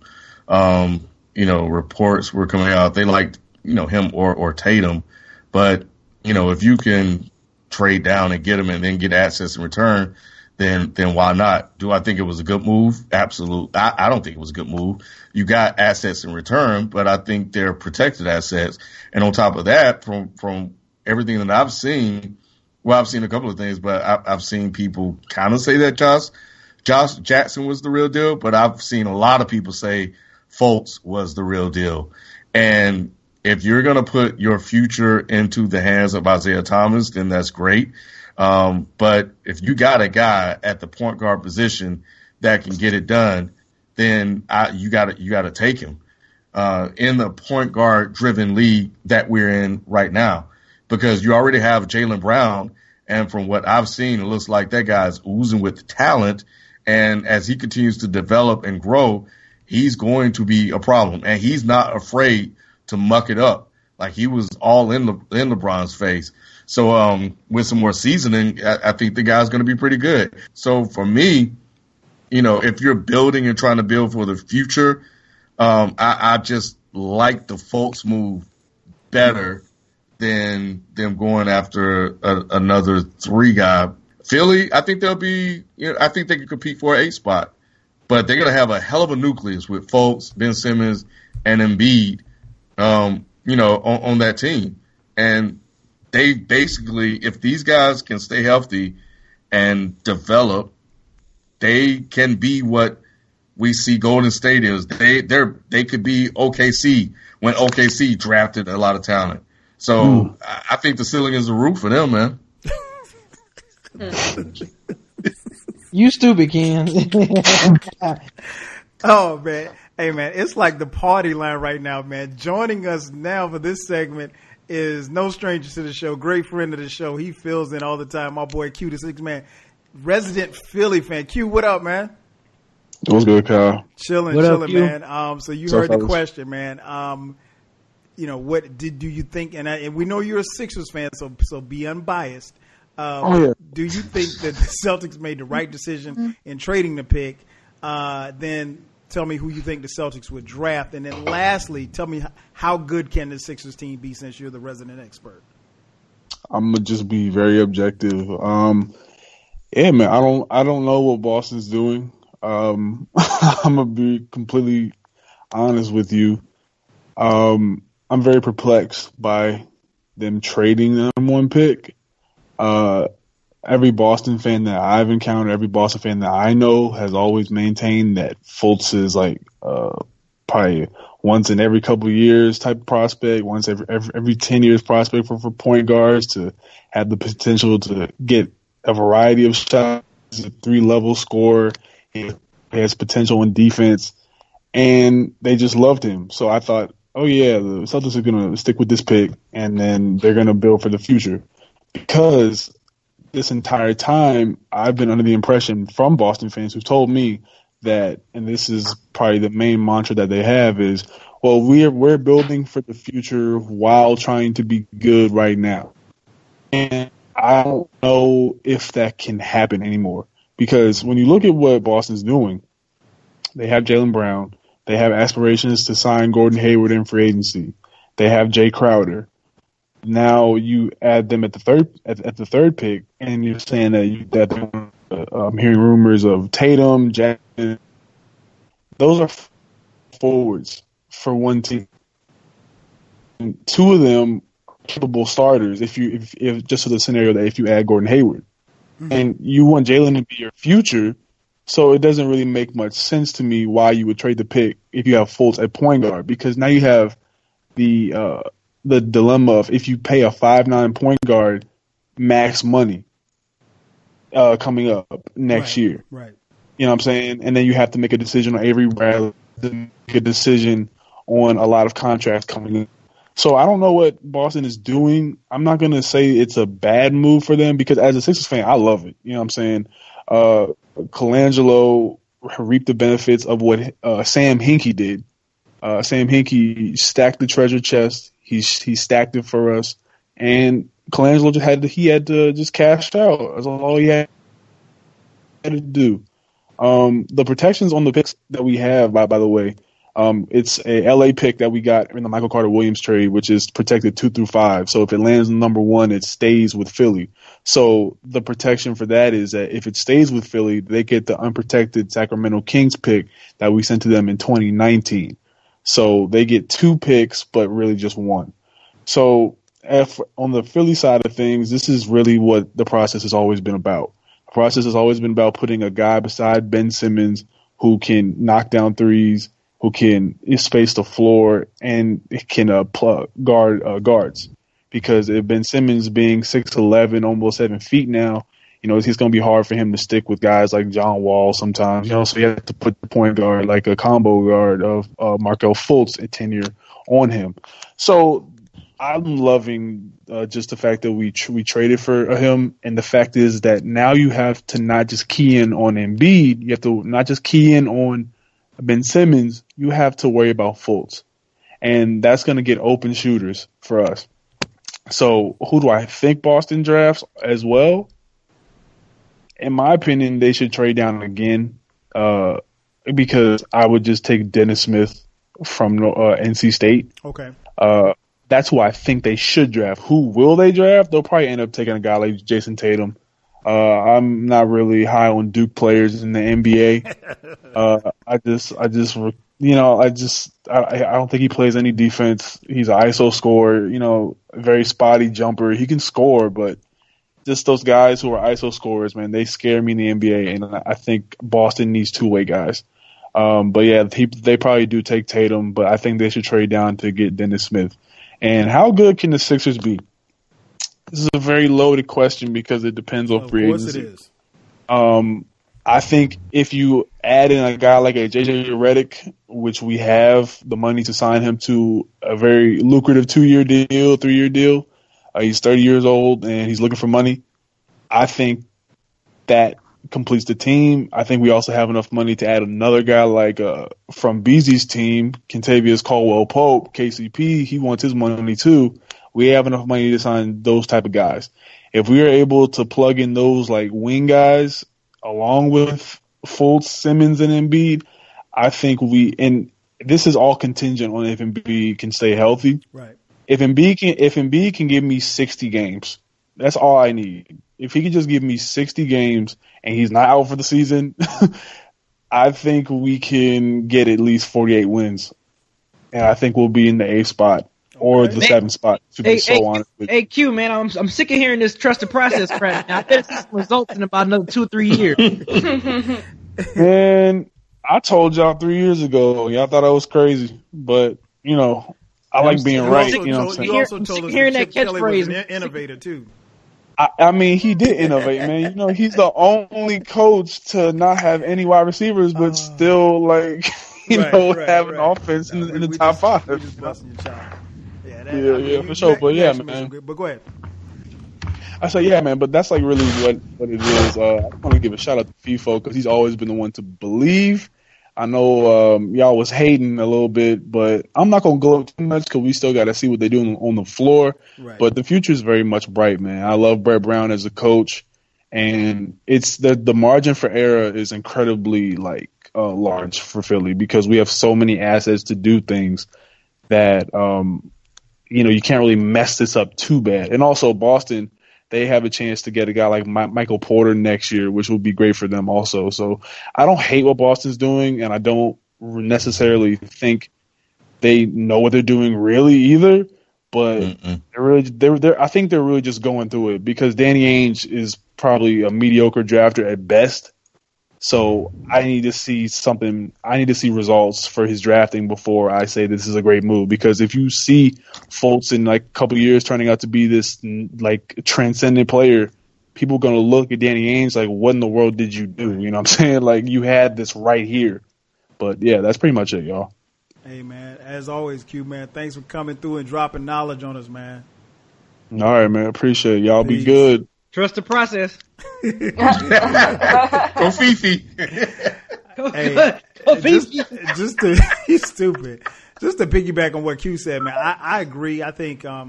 Reports were coming out. They liked, him or Tatum. But, if you can trade down and get him and then get assets in return, then why not? Do I think it was a good move? Absolutely. I don't think it was a good move. You got assets in return, but I think they're protected assets. And on top of that, from everything that I've seen, well, I've seen a couple of things, but I've seen people kind of say that Josh Jackson was the real deal, but I've seen a lot of people say Fultz was the real deal. And if you're going to put your future into the hands of Isaiah Thomas, then that's great. But if you got a guy at the point guard position that can get it done, then you got to take him in the point guard driven league that we're in right now, because you already have Jaylen Brown. And from what I've seen, it looks like that guy's oozing with talent. And as he continues to develop and grow, he's going to be a problem, and he's not afraid to muck it up. Like he was all in LeBron's face. So with some more seasoning, I think the guy's going to be pretty good. So for me, if you're building and trying to build for the future, I just like the Fultz move better than them going after another 3 guy. Philly, I think they'll be. I think they can compete for an 8 spot. But they're going to have a hell of a nucleus with Fultz, Ben Simmons, and Embiid, on that team. And they basically, if these guys can stay healthy and develop, they can be what we see Golden State is. They could be OKC when OKC drafted a lot of talent. So I think the ceiling is the roof for them, man. You stupid, Ken. Oh, man. Hey, man, it's like the party line right now, man. Joining us now for this segment is no stranger to the show, great friend of the show. He fills in all the time. My boy Q, the 6 man, resident Philly fan. Q, what up, man? What's good, Kyle? Chilling, man. So you heard the question, man. What do you think? And we know you're a Sixers fan, so be unbiased. Do you think that the Celtics made the right decision in trading the pick? Then tell me who you think the Celtics would draft. And then lastly, tell me how good can the Sixers team be since you're the resident expert? I'm gonna just be very objective. Yeah, man, I don't know what Boston's doing. I'm gonna be completely honest with you. I'm very perplexed by them trading the number one pick. Every Boston fan that I've encountered, every Boston fan that I know has always maintained that Fultz is like probably once in every couple of years type of prospect, once every 10 years prospect for point guards to have the potential to get a variety of shots, a 3-level scorer. He has potential in defense, and they just loved him. So I thought, oh yeah, the Celtics are going to stick with this pick, and then they're going to build for the future. Because this entire time, I've been under the impression from Boston fans who've told me that, and this is probably the main mantra that they have, is, well, we're building for the future while trying to be good right now. And I don't know if that can happen anymore. Because when you look at what Boston's doing, they have Jaylen Brown. They have aspirations to sign Gordon Hayward in free agency. They have Jay Crowder. Now you add them at the third pick, and you're saying that I'm hearing rumors of Tatum, Jackson. Those are forwards for one team. And two of them capable starters. If just for the scenario that if you add Gordon Hayward, and you want Jaylen to be your future, so it doesn't really make much sense to me why you would trade the pick if you have Fultz at point guard, because now you have the dilemma of if you pay a 5'9" point guard max money coming up next year. Right. You know what I'm saying? And then you have to make a decision on Avery Bradley, make a decision on a lot of contracts coming up. So I don't know what Boston is doing. I'm not going to say it's a bad move for them because as a Sixers fan, I love it. You know what I'm saying? Colangelo reaped the benefits of what Sam Hinkie did. Sam Hinkie stacked the treasure chest. He stacked it for us, and Colangelo had to just cash out. That's all he had to do. The protections on the picks that we have, by the way, it's a LA pick that we got in the Michael Carter Williams trade, which is protected 2 through 5. So if it lands in number 1, it stays with Philly. So the protection for that is that if it stays with Philly, they get the unprotected Sacramento Kings pick that we sent to them in 2019. So they get 2 picks, but really just 1. So on the Philly side of things, this is really what the process has always been about. The process has always been about putting a guy beside Ben Simmons who can knock down threes, who can space the floor, and can guards. Because if Ben Simmons being 6'11", almost 7 feet now, it's going to be hard for him to stick with guys like John Wall sometimes. So you have to put the point guard, like a combo guard of Markelle Fultz at tenure on him. So I'm loving just the fact that we traded for him, and the fact is that now you have to not just key in on Embiid, you have to not just key in on Ben Simmons, you have to worry about Fultz. And that's going to get open shooters for us. So who do I think Boston drafts as well? In my opinion, they should trade down again because I would just take Dennis Smith from NC State. Okay. That's who I think they should draft. Who will they draft? They'll probably end up taking a guy like Jason Tatum. I'm not really high on Duke players in the NBA. I don't think he plays any defense. He's an ISO scorer, a very spotty jumper. He can score, but just those guys who are ISO scorers, man, they scare me in the NBA, and I think Boston needs two-way guys. But yeah, they probably do take Tatum, but I think they should trade down to get Dennis Smith. And how good can the Sixers be? This is a very loaded question because it depends on free agency. Of course it is. I think if you add in a guy like a JJ Redick, which we have the money to sign him to a very lucrative 2-year deal, 3-year deal. He's 30 years old and he's looking for money. I think that completes the team. I think we also have enough money to add another guy like from Beezy's team, Kentavious Caldwell-Pope, KCP. He wants his money too. we have enough money to sign those type of guys. If we are able to plug in those like wing guys along with Fultz, Simmons, and Embiid, I think and this is all contingent on if Embiid can stay healthy. Right. If Embiid can give me 60 games, that's all I need. If he can just give me 60 games and he's not out for the season, I think we can get at least 48 wins. And I think we'll be in the 8th spot or the 7th spot, to be so honest with you. Hey, Q, man, I'm sick of hearing this trust the process crap. Now, I bet see some results in about another 2 or 3 years. Man, I told y'all 3 years ago. Y'all thought I was crazy. But, you know, I like being right. You know what I'm saying? You also told us hearing that that Kelly was an catchphrase. innovator, too. I mean, he did innovate, man. You know, he's the only coach to not have any wide receivers, but still, like, have an offense in the top 5. We just busting your chops. Yeah, for sure. But yeah, man. But go ahead. I say, yeah, man. But that's like really what it is. I want to give a shout out to FIFO because he's always been the one to believe. I know y'all was hating a little bit, but I'm not gonna go up too much because we still got to see what they do on the floor. Right. But the future is very much bright, man. I love Brett Brown as a coach, and it's the margin for error is incredibly large for Philly because we have so many assets to do things that you can't really mess this up too bad. And also Boston, they have a chance to get a guy like Michael Porter next year, which will be great for them also. So I don't hate what Boston's doing, and I don't necessarily think they know what they're doing really either. But I think they're really just going through it because Danny Ainge is probably a mediocre drafter at best. So I need to see something. I need to see results for his drafting before I say this is a great move. Because if you see Fultz in like a couple of years turning out to be this like transcendent player, people are going to look at Danny Ainge like, what in the world did you do? You know what I'm saying? Like, you had this right here. But yeah, that's pretty much it, y'all. Hey, man, as always, Q, man, thanks for coming through and dropping knowledge on us, man. All right, man. Appreciate it. Y'all Peace. Be good. Trust the process. Go Fifi. Hey, Go Fifi. He's stupid. Just to piggyback on what Q said, man, I agree. I think I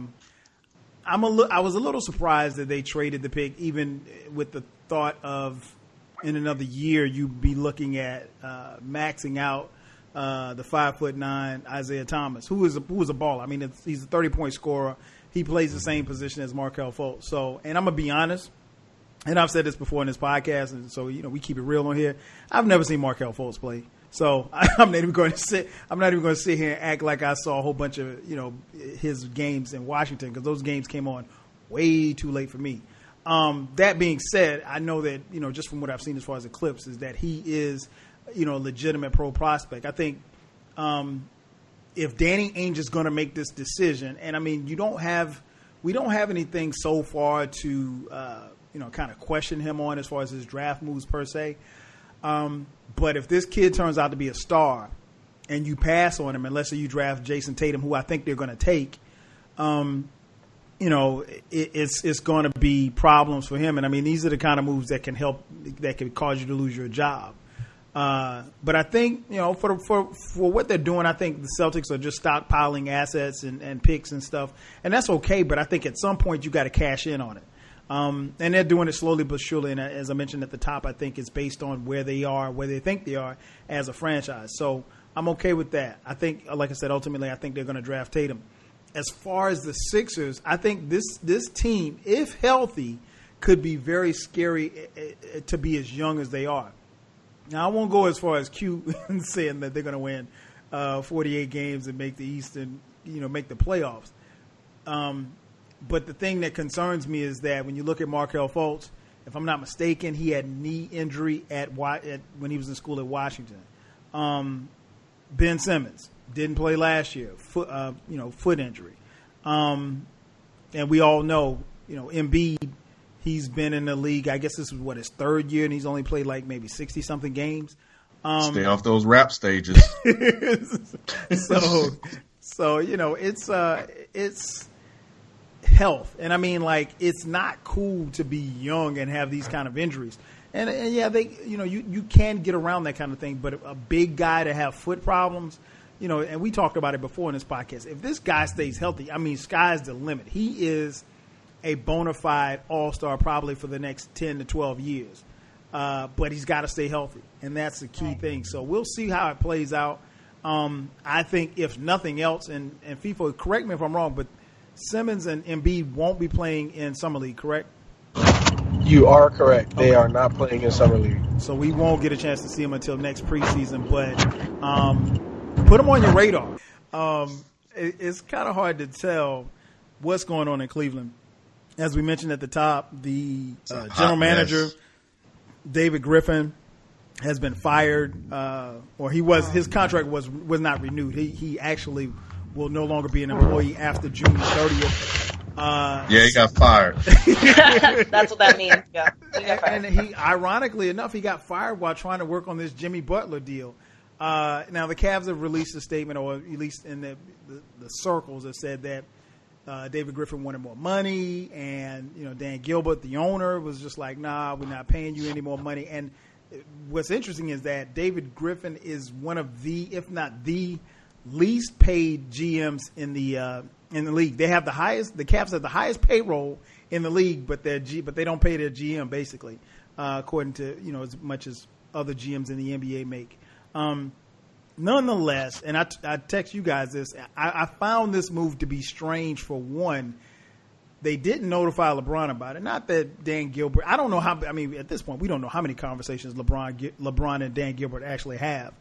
was a little surprised that they traded the pick, even with the thought of in another year you'd be looking at maxing out the 5'9" Isaiah Thomas, who is a baller. I mean, he's a 30-point scorer. He plays the same position as Markelle Fultz. So, and I'm gonna be honest, and I've said this before in this podcast, and so we keep it real on here. I've never seen Markelle Fultz play, so I'm not even going to sit here and act like I saw a whole bunch of his games in Washington because those games came on way too late for me. That being said, I know that just from what I've seen as far as the clips is that he is a legitimate pro prospect. I think. If Danny Ainge is going to make this decision, and I mean, we don't have anything so far to, kind of question him on as far as his draft moves per se. But if this kid turns out to be a star and you pass on him, and let's say you draft Jason Tatum, who I think they're going to take, it's going to be problems for him. And I mean, these are the kind of moves that can cause you to lose your job. But I think, for what they're doing, I think the Celtics are just stockpiling assets and picks and stuff. And that's okay. But I think at some point you got to cash in on it. And they're doing it slowly but surely. And as I mentioned at the top, I think it's based on where they are, where they think they are as a franchise. So I'm okay with that. I think, like I said, ultimately, I think they're going to draft Tatum. As far as the Sixers, I think this team, if healthy, could be very scary to be as young as they are. Now, I won't go as far as Q saying that they're going to win 48 games and make the East and make the playoffs. But the thing that concerns me is that when you look at Markelle Fultz, if I'm not mistaken, he had knee injury when he was in school at Washington. Ben Simmons didn't play last year, foot injury. And we all know, Embiid. He's been in the league. I guess this is his third year, and he's only played like maybe 60-something games. Stay off those rap stages. So it's health, and I mean, like, it's not cool to be young and have these kind of injuries. And yeah, they you can get around that kind of thing, but a big guy to have foot problems, and we talked about it before in this podcast, if this guy stays healthy, I mean, sky's the limit. He is a bona fide all-star probably for the next 10 to 12 years. But he's got to stay healthy, and that's the key thing. So we'll see how it plays out. I think if nothing else, and FIFA, correct me if I'm wrong, but Simmons and Embiid won't be playing in Summer League, correct? You are correct. They are not playing in Summer League. So we won't get a chance to see them until next preseason, but put them on your radar. It's kind of hard to tell what's going on in Cleveland. As we mentioned at the top, the general manager, David Griffin, has been fired, or his contract was not renewed. He actually will no longer be an employee after June 30th. He got fired. That's what that means. Yeah, and he, ironically enough, he got fired while trying to work on this Jimmy Butler deal. Now the Cavs have released a statement, or at least in the circles, that said that David Griffin wanted more money, and Dan Gilbert, the owner, was just like, "Nah, we're not paying you any more money." And what's interesting is that David Griffin is one of the, if not the least paid GMs in the league. They have the highest. The Cavs have the highest payroll in the league, but they don't pay their GM basically, according to as much as other GMs in the NBA make. Nonetheless, and I text you guys this. I found this move to be strange. For one, they didn't notify LeBron about it. Not that Dan Gilbert. I don't know how. I mean, at this point, we don't know how many conversations LeBron and Dan Gilbert actually have.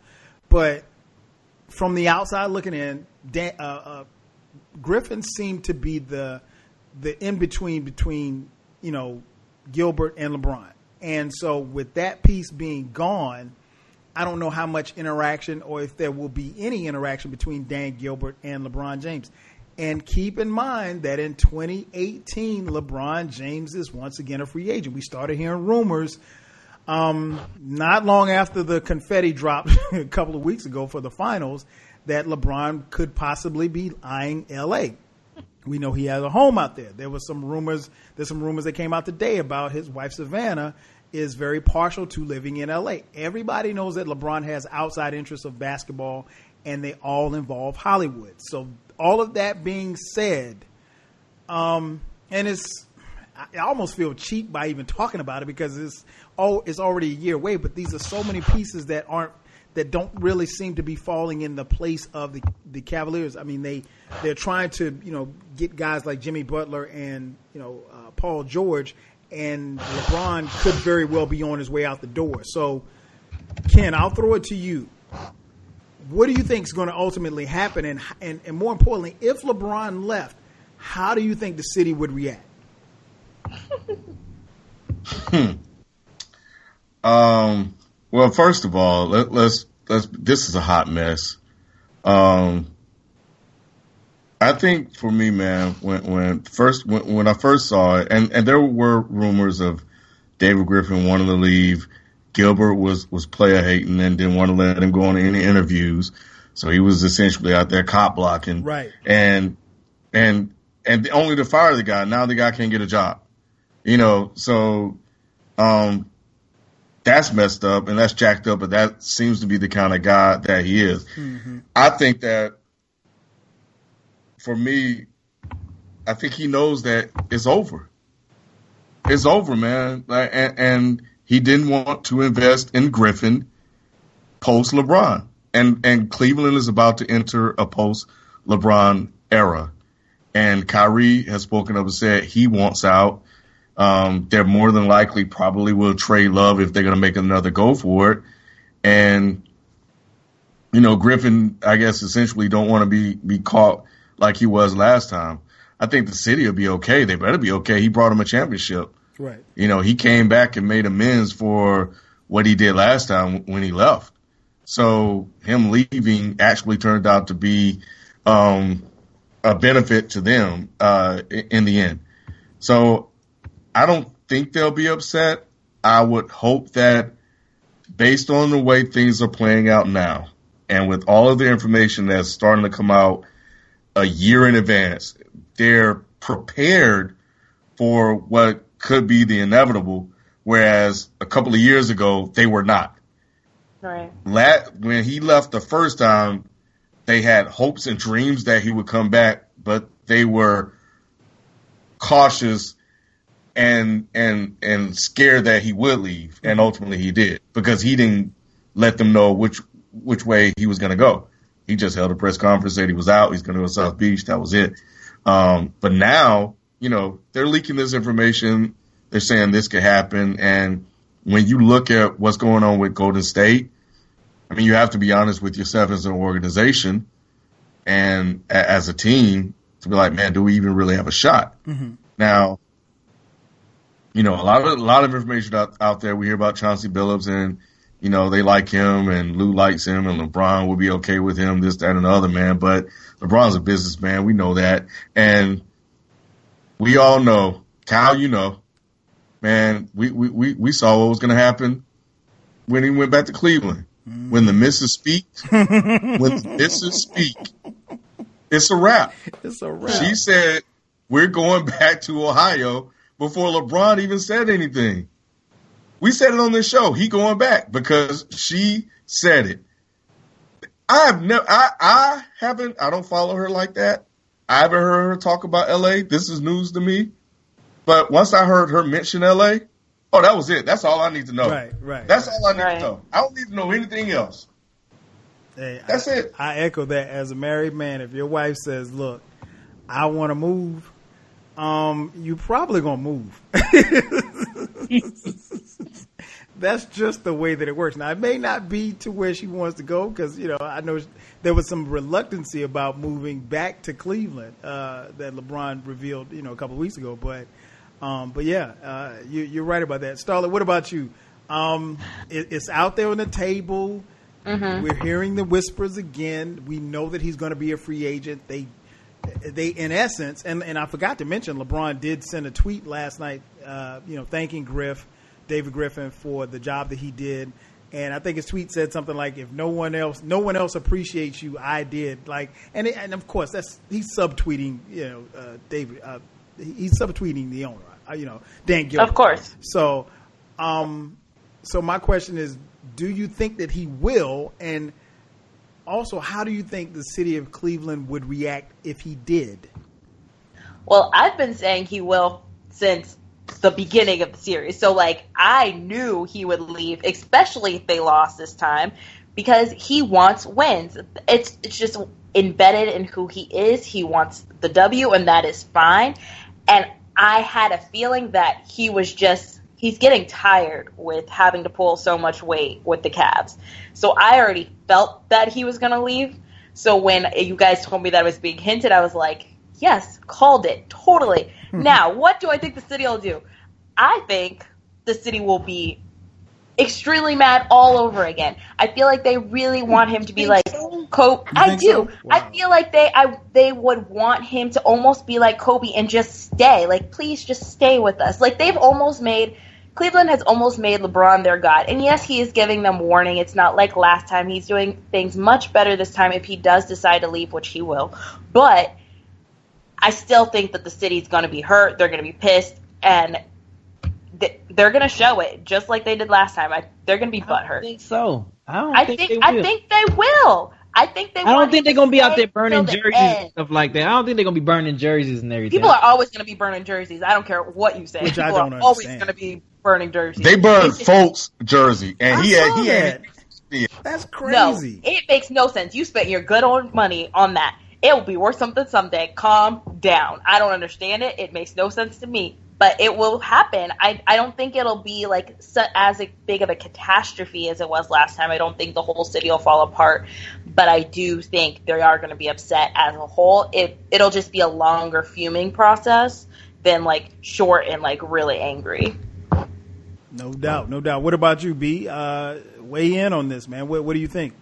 But from the outside looking in, Griffin seemed to be the in between Gilbert and LeBron. And so with that piece being gone, I don't know how much interaction, or if there will be any interaction between Dan Gilbert and LeBron James. And keep in mind that in 2018, LeBron James is once again a free agent. We started hearing rumors not long after the confetti dropped a couple of weeks ago for the finals that LeBron could possibly be eyeing L.A. We know he has a home out there. There's some rumors that came out today about his wife, Savannah, is very partial to living in L.A. Everybody knows that LeBron has outside interests of basketball, and they all involve Hollywood. So all of that being said, and I almost feel cheap by even talking about it because it's already a year away, but these are so many pieces that don't really seem to be falling in the place of the Cavaliers. I mean, they're trying to get guys like Jimmy Butler and Paul George, and LeBron could very well be on his way out the door. So, Ken, I'll throw it to you. What do you think is going to ultimately happen? And more importantly, if LeBron left, how do you think the city would react? Well, first of all, let's this is a hot mess. I think for me, man, when I first saw it, and there were rumors of David Griffin wanting to leave. Gilbert was player hating and didn't want to let him go on any interviews, so he was essentially out there cop blocking. Right. And only to fire the guy. Now the guy can't get a job. So that's messed up and that's jacked up, but that seems to be the kind of guy that he is. Mm-hmm. I think that for me, I think he knows that it's over. It's over, man. And he didn't want to invest in Griffin post LeBron. And Cleveland is about to enter a post LeBron era. And Kyrie has spoken up and said he wants out. They're more than likely probably will trade Love if they're going to make another go for it. And, Griffin, I guess, essentially don't want to be caught like he was last time. I think the city will be okay. They better be okay. He brought him a championship. Right. He came back and made amends for what he did last time when he left. So him leaving actually turned out to be a benefit to them in the end. So I don't think they'll be upset. I would hope that based on the way things are playing out now and with all of the information that's starting to come out a year in advance, they're prepared for what could be the inevitable, whereas a couple of years ago, they were not. Right. When he left the first time, they had hopes and dreams that he would come back, but they were cautious and scared that he would leave, and ultimately he did, because he didn't let them know which way he was going to go. He just held a press conference, said he was out, he's going to go to South Beach, that was it. But now, they're leaking this information. They're saying this could happen, and when you look at what's going on with Golden State, I mean, you have to be honest with yourself as an organization and as a team to be like, man, do we even really have a shot? Mm-hmm. Now, a lot of information out there. We hear about Chauncey Billups, and they like him, and Lou likes him, and LeBron would be okay with him, this, that, and the other, man. But LeBron's a businessman. We know that, and we all know, Kyle, man, we saw what was going to happen when he went back to Cleveland. Mm. When the missus speak, it's a wrap. It's a wrap. She said, we're going back to Ohio before LeBron even said anything. We said it on this show. He going back because she said it. I don't follow her like that. I haven't heard her talk about LA. This is news to me. But once I heard her mention LA, that was it. That's all I need to know. Right. That's all I need to know. I don't need to know anything else. Hey, that's it. I echo that. As a married man, if your wife says, look, I want to move, you probably going to move. That's just the way that it works. Now, it may not be to where she wants to go because, I know there was some reluctancy about moving back to Cleveland that LeBron revealed, a couple of weeks ago. But yeah, you're right about that. Starlett, what about you? It's out there on the table. Mm-hmm. We're hearing the whispers again. We know that he's going to be a free agent. They in essence, and I forgot to mention, LeBron did send a tweet last night, thanking David Griffin for the job that he did. And I think his tweet said something like, if no one else appreciates you, I did. Like, and of course he's subtweeting, David, he's subtweeting the owner, Dan Gilbert. Of course. So my question is, do you think that he will? And also, how do you think the city of Cleveland would react if he did? Well, I've been saying he will since the beginning of the series. So, I knew he would leave, especially if they lost this time, because he wants wins. It's just embedded in who he is. He wants the W, and that is fine. And I had a feeling that he's getting tired with having to pull so much weight with the Cavs. So I already felt that he was going to leave. So when you guys told me that it was being hinted, I was like, yes, called it. Totally. Now, what do I think the city will do? I think the city will be extremely mad all over again. I feel like they really want him to be like Kobe. I do. So? Wow. I feel like they would want him to almost be like Kobe and just stay. Like, please just stay with us. Like, Cleveland has almost made LeBron their god. And yes, he is giving them warning. It's not like last time. He's doing things much better this time if he does decide to leave, which he will. But I still think that the city's going to be hurt. They're going to be pissed. And they're going to show it, just like they did last time. They're going to be butthurt. I think so. I think they will. I don't think they're going to be out there burning jerseys and stuff like that. I don't think they're going to be burning jerseys and everything. People are always going to be burning jerseys. I don't care what you say. Which People are always going to be burning jerseys. They burn Folks' jersey, and he had. That's crazy. No, it makes no sense. You spent your good old money on that. It will be worth something someday. Calm down. I don't understand it. It makes no sense to me. But it will happen. I don't think it'll be as big of a catastrophe as it was last time. I don't think the whole city will fall apart. But I do think they are going to be upset as a whole. It'll just be a longer fuming process than short and really angry. No doubt. What about you, B? Weigh in on this, man. What do you think?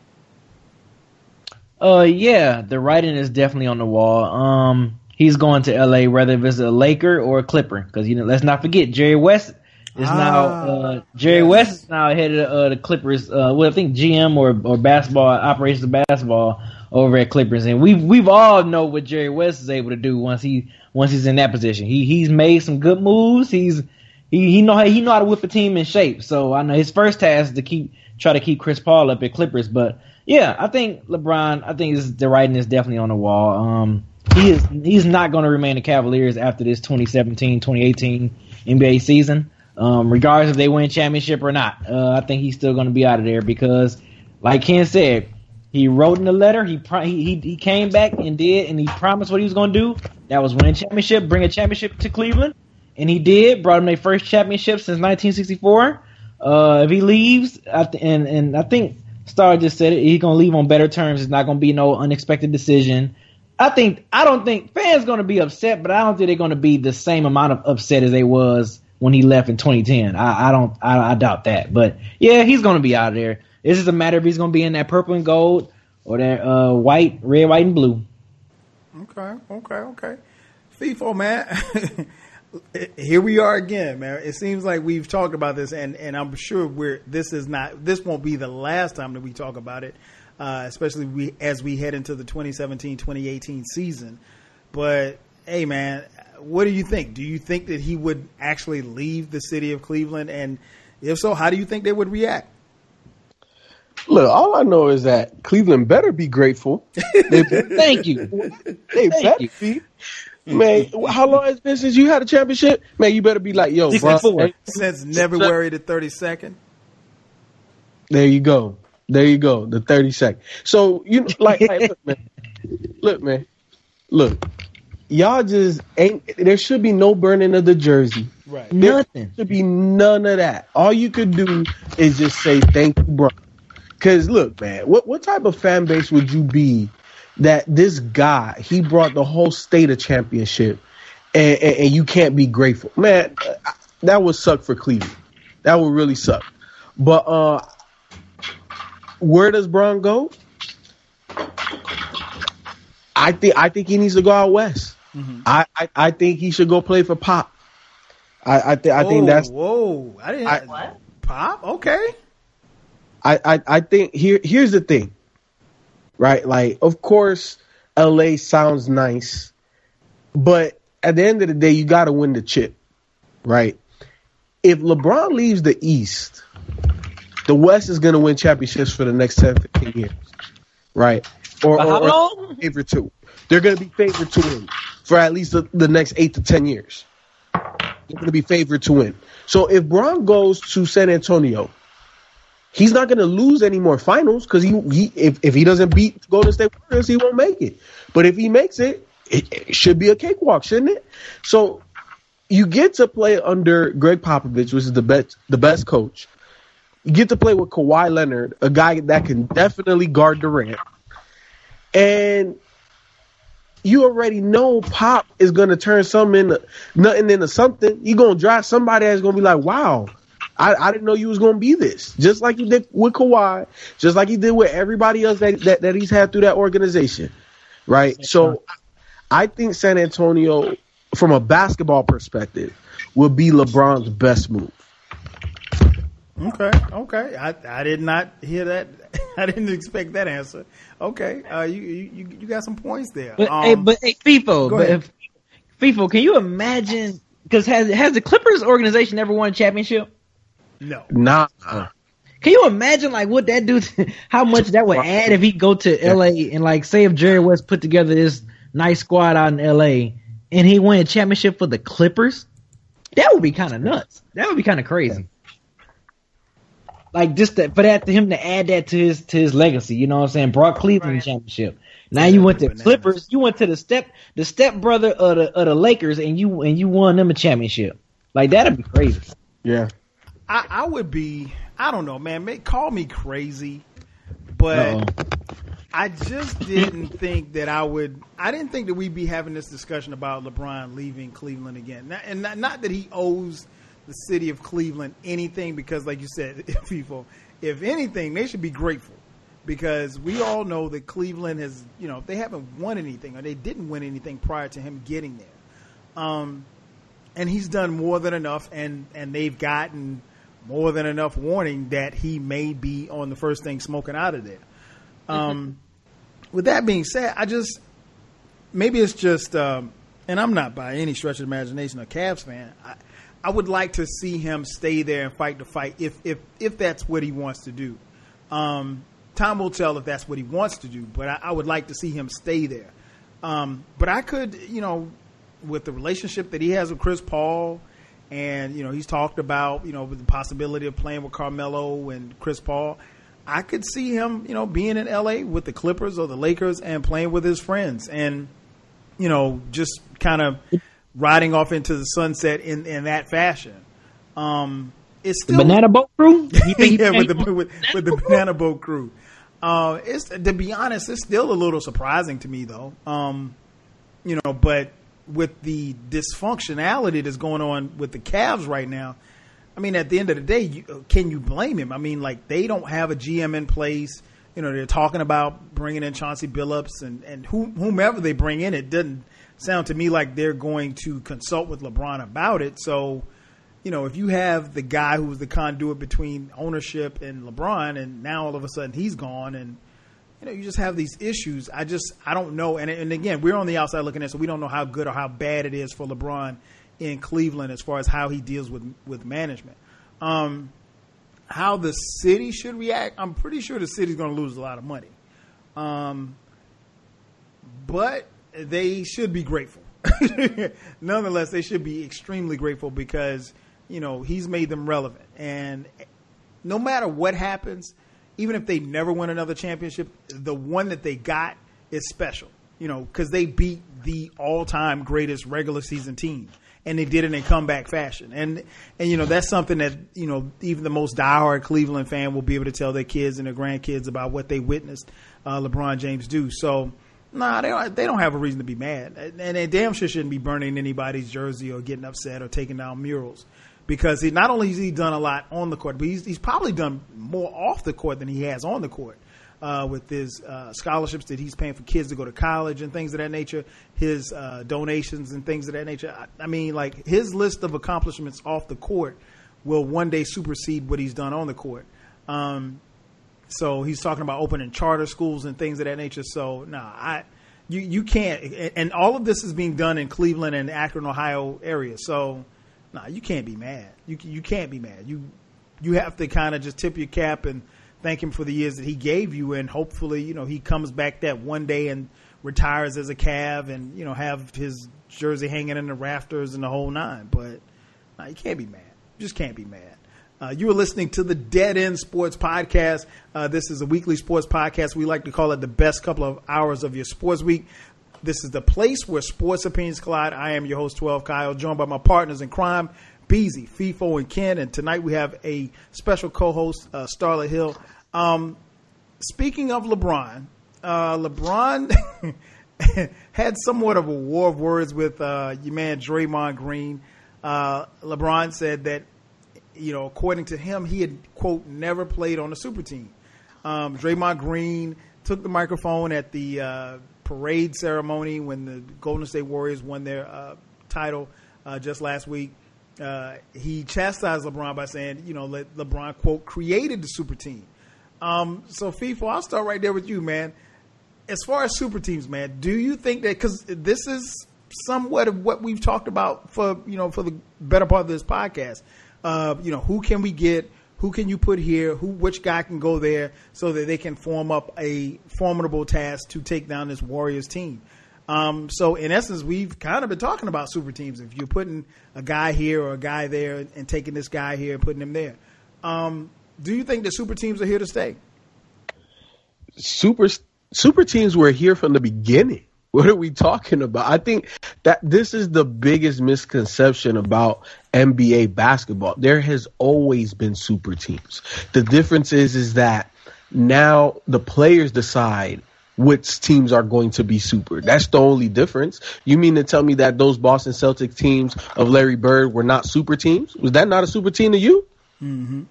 Yeah, the writing is definitely on the wall. He's going to LA, whether it's a Laker or a Clipper, because let's not forget Jerry West is West is now head of the Clippers. I think GM or basketball operations of basketball over at Clippers, and we've all know what Jerry West is able to do once he's in that position. He's made some good moves. He know how to whip a team in shape. So I know his first task is to try to keep Chris Paul up at Clippers, but Yeah, I think LeBron. I think the writing is definitely on the wall. He's not going to remain the Cavaliers after this 2017-2018 NBA season, regardless if they win championship or not. I think he's still going to be out of there because, like Ken said, he wrote in the letter. He came back and he promised what he was going to do. That was win a championship, bring a championship to Cleveland, and he did. Brought him their first championship since 1964. If he leaves, I think Star just said it, he's going to leave on better terms. It's not going to be no unexpected decision. I don't think fans going to be upset, but I don't think they're going to be the same amount of upset as they was when he left in 2010. I doubt that. But yeah, he's going to be out of there. It's just a matter if he's going to be in that purple and gold or that red, white, and blue. Okay. FIFO, man. Here we are again, man. It seems like we've talked about this, and I'm sure this won't be the last time that we talk about it. Especially as we head into the 2017-2018 season. But, hey, man, what do you think? Do you think that he would actually leave the city of Cleveland? And if so, how do you think they would react? Look, all I know is that Cleveland better be grateful. Thank you. They better be. Man, how long has it been since you had a championship? Man, you better be like, yo, bro. Since February the 32nd. There you go. The 32nd. So look, man. Y'all just ain't. There should be no burning of the jersey. Right. Nothing. There should be none of that. All you could do is just say thank you, bro. Because look, man, what type of fan base would you be that this guy, he brought the whole state a championship, and you can't be grateful, man? That would suck for Cleveland. That would really suck. But where does Bron go? I think he needs to go out west. Mm-hmm. I think he should go play for Pop. I think that's whoa. I didn't what? Pop? Okay. I think here's the thing. Right? Like, of course, LA sounds nice, but at the end of the day, you gotta win the chip. Right? If LeBron leaves the East, the West is going to win championships for the next 10, 15 years, right? Or how long? Favorite to. They're going to be favored to win for at least the next 8 to 10 years. They're going to be favored to win. So if Bron goes to San Antonio, he's not going to lose any more finals because if he doesn't beat Golden State Warriors, he won't make it. But if he makes it, it should be a cakewalk, shouldn't it? So you get to play under Greg Popovich, which is the best coach. You get to play with Kawhi Leonard, a guy that can definitely guard Durant. And you already know Pop is going to turn nothing into something. You're going to draft somebody that's going to be like, wow, I didn't know you was going to be this. Just like he did with Kawhi, just like he did with everybody else that he's had through that organization. Right? So I think San Antonio, from a basketball perspective, will be LeBron's best move. Okay. I did not hear that. I didn't expect that answer. Okay, you got some points there. But FIFO, FIFO, can you imagine? Because has the Clippers organization ever won a championship? No. Nah. Can you imagine like what that do? How much that would add if he go to LA and like say if Jerry West put together this nice squad out in LA and he win a championship for the Clippers? That would be kind of nuts. That would be kind of crazy. Like just for him to add that to his legacy, you know what I'm saying? Brought Cleveland championship. Now you went to Clippers, you went to the step brother of the Lakers, and you won them a championship. Like that'd be crazy. Yeah, I would be. I don't know, man. Call me crazy, but I just didn't think that I would. I didn't think that we'd be having this discussion about LeBron leaving Cleveland again, and not that he owes the city of Cleveland anything, because like you said, people, if anything, they should be grateful, because we all know that Cleveland has, they haven't won anything, or they didn't win anything prior to him getting there. And he's done more than enough, and they've gotten more than enough warning that he may be on the first thing smoking out of there. With that being said, maybe it's just, and I'm not by any stretch of the imagination a Cavs fan. I would like to see him stay there and fight the fight if that's what he wants to do. time will tell if that's what he wants to do. But I would like to see him stay there. But I could, with the relationship that he has with Chris Paul, and he's talked about with the possibility of playing with Carmelo and Chris Paul, I could see him being in LA with the Clippers or the Lakers and playing with his friends, and just kind of riding off into the sunset in that fashion. It's still the Banana Boat Crew. Yeah, with the Banana Boat Crew. It's, to be honest, it's still a little surprising to me though. But with the dysfunctionality that's going on with the Cavs right now, I mean, at the end of the day, can you blame him? I mean, like, they don't have a GM in place. They're talking about bringing in Chauncey Billups and whomever they bring in. It doesn't sound to me like they're going to consult with LeBron about it. So, if you have the guy who was the conduit between ownership and LeBron, and now all of a sudden he's gone, and you just have these issues. I don't know. And again, we're on the outside looking at, so we don't know how good or how bad it is for LeBron in Cleveland as far as how he deals with management. How the city should react, I'm pretty sure the city's going to lose a lot of money. But they should be grateful. Nonetheless, they should be extremely grateful because, he's made them relevant. And no matter what happens, even if they never win another championship, the one that they got is special, because they beat the all-time greatest regular season team. And they did it in comeback fashion. And that's something that, even the most diehard Cleveland fan will be able to tell their kids and their grandkids about what they witnessed LeBron James do. So, they don't have a reason to be mad. And they damn sure shouldn't be burning anybody's jersey or getting upset or taking down murals. Because not only has he done a lot on the court, but he's probably done more off the court than he has on the court. With his scholarships that he's paying for kids to go to college and things of that nature, his donations and things of that nature. I mean, like, his list of accomplishments off the court will one day supersede what he's done on the court. So he's talking about opening charter schools and things of that nature. So, you can't. And all of this is being done in Cleveland and Akron, Ohio area. So, you can't be mad. You can't be mad. You have to kind of just tip your cap and thank him for the years that he gave you, and hopefully, he comes back that one day and retires as a Cav and, have his jersey hanging in the rafters and the whole nine. But you can't be mad. You just can't be mad. You are listening to the Dead End Sports Podcast. This is a weekly sports podcast. We like to call it the best couple of hours of your sports week. This is the place where sports opinions collide. I am your host, 12 Kyle, joined by my partners in crime, Beezy, FIFO, and Ken. And tonight we have a special co-host, Starlett Hill. Speaking of LeBron, LeBron had somewhat of a war of words with your man Draymond Green. LeBron said that, according to him, he had, quote, never played on a super team. Draymond Green took the microphone at the parade ceremony when the Golden State Warriors won their title just last week. He chastised LeBron by saying, LeBron, quote, created the super team. So FIFO, I'll start right there with you, man. As far as super teams, man, do you think that, because this is somewhat of what we've talked about for the better part of this podcast, who can we get? Who can you put here? Which guy can go there so that they can form up a formidable task to take down this Warriors team? So in essence, we've kind of been talking about super teams. If you're putting a guy here or a guy there and taking this guy here and putting him there, do you think the super teams are here to stay? Super teams were here from the beginning. What are we talking about? I think that this is the biggest misconception about NBA basketball. There has always been super teams. The difference is that now the players decide which teams are going to be super. That's the only difference. You mean to tell me that those Boston Celtics teams of Larry Bird were not super teams? Was that not a super team to you? Mm-hmm.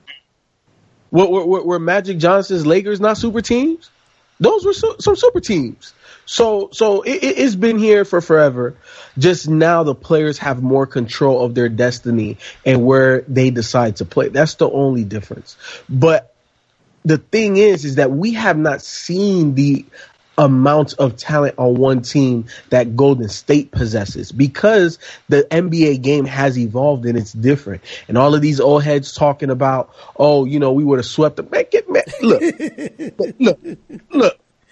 Were Magic Johnson's Lakers not super teams? Those were some super teams. So it's been here for forever. Just now the players have more control of their destiny and where they decide to play. That's the only difference. But the thing is that we have not seen the amount of talent on one team that Golden State possesses, because the NBA game has evolved and it's different. And all of these old heads talking about, oh, you know, we would have swept them.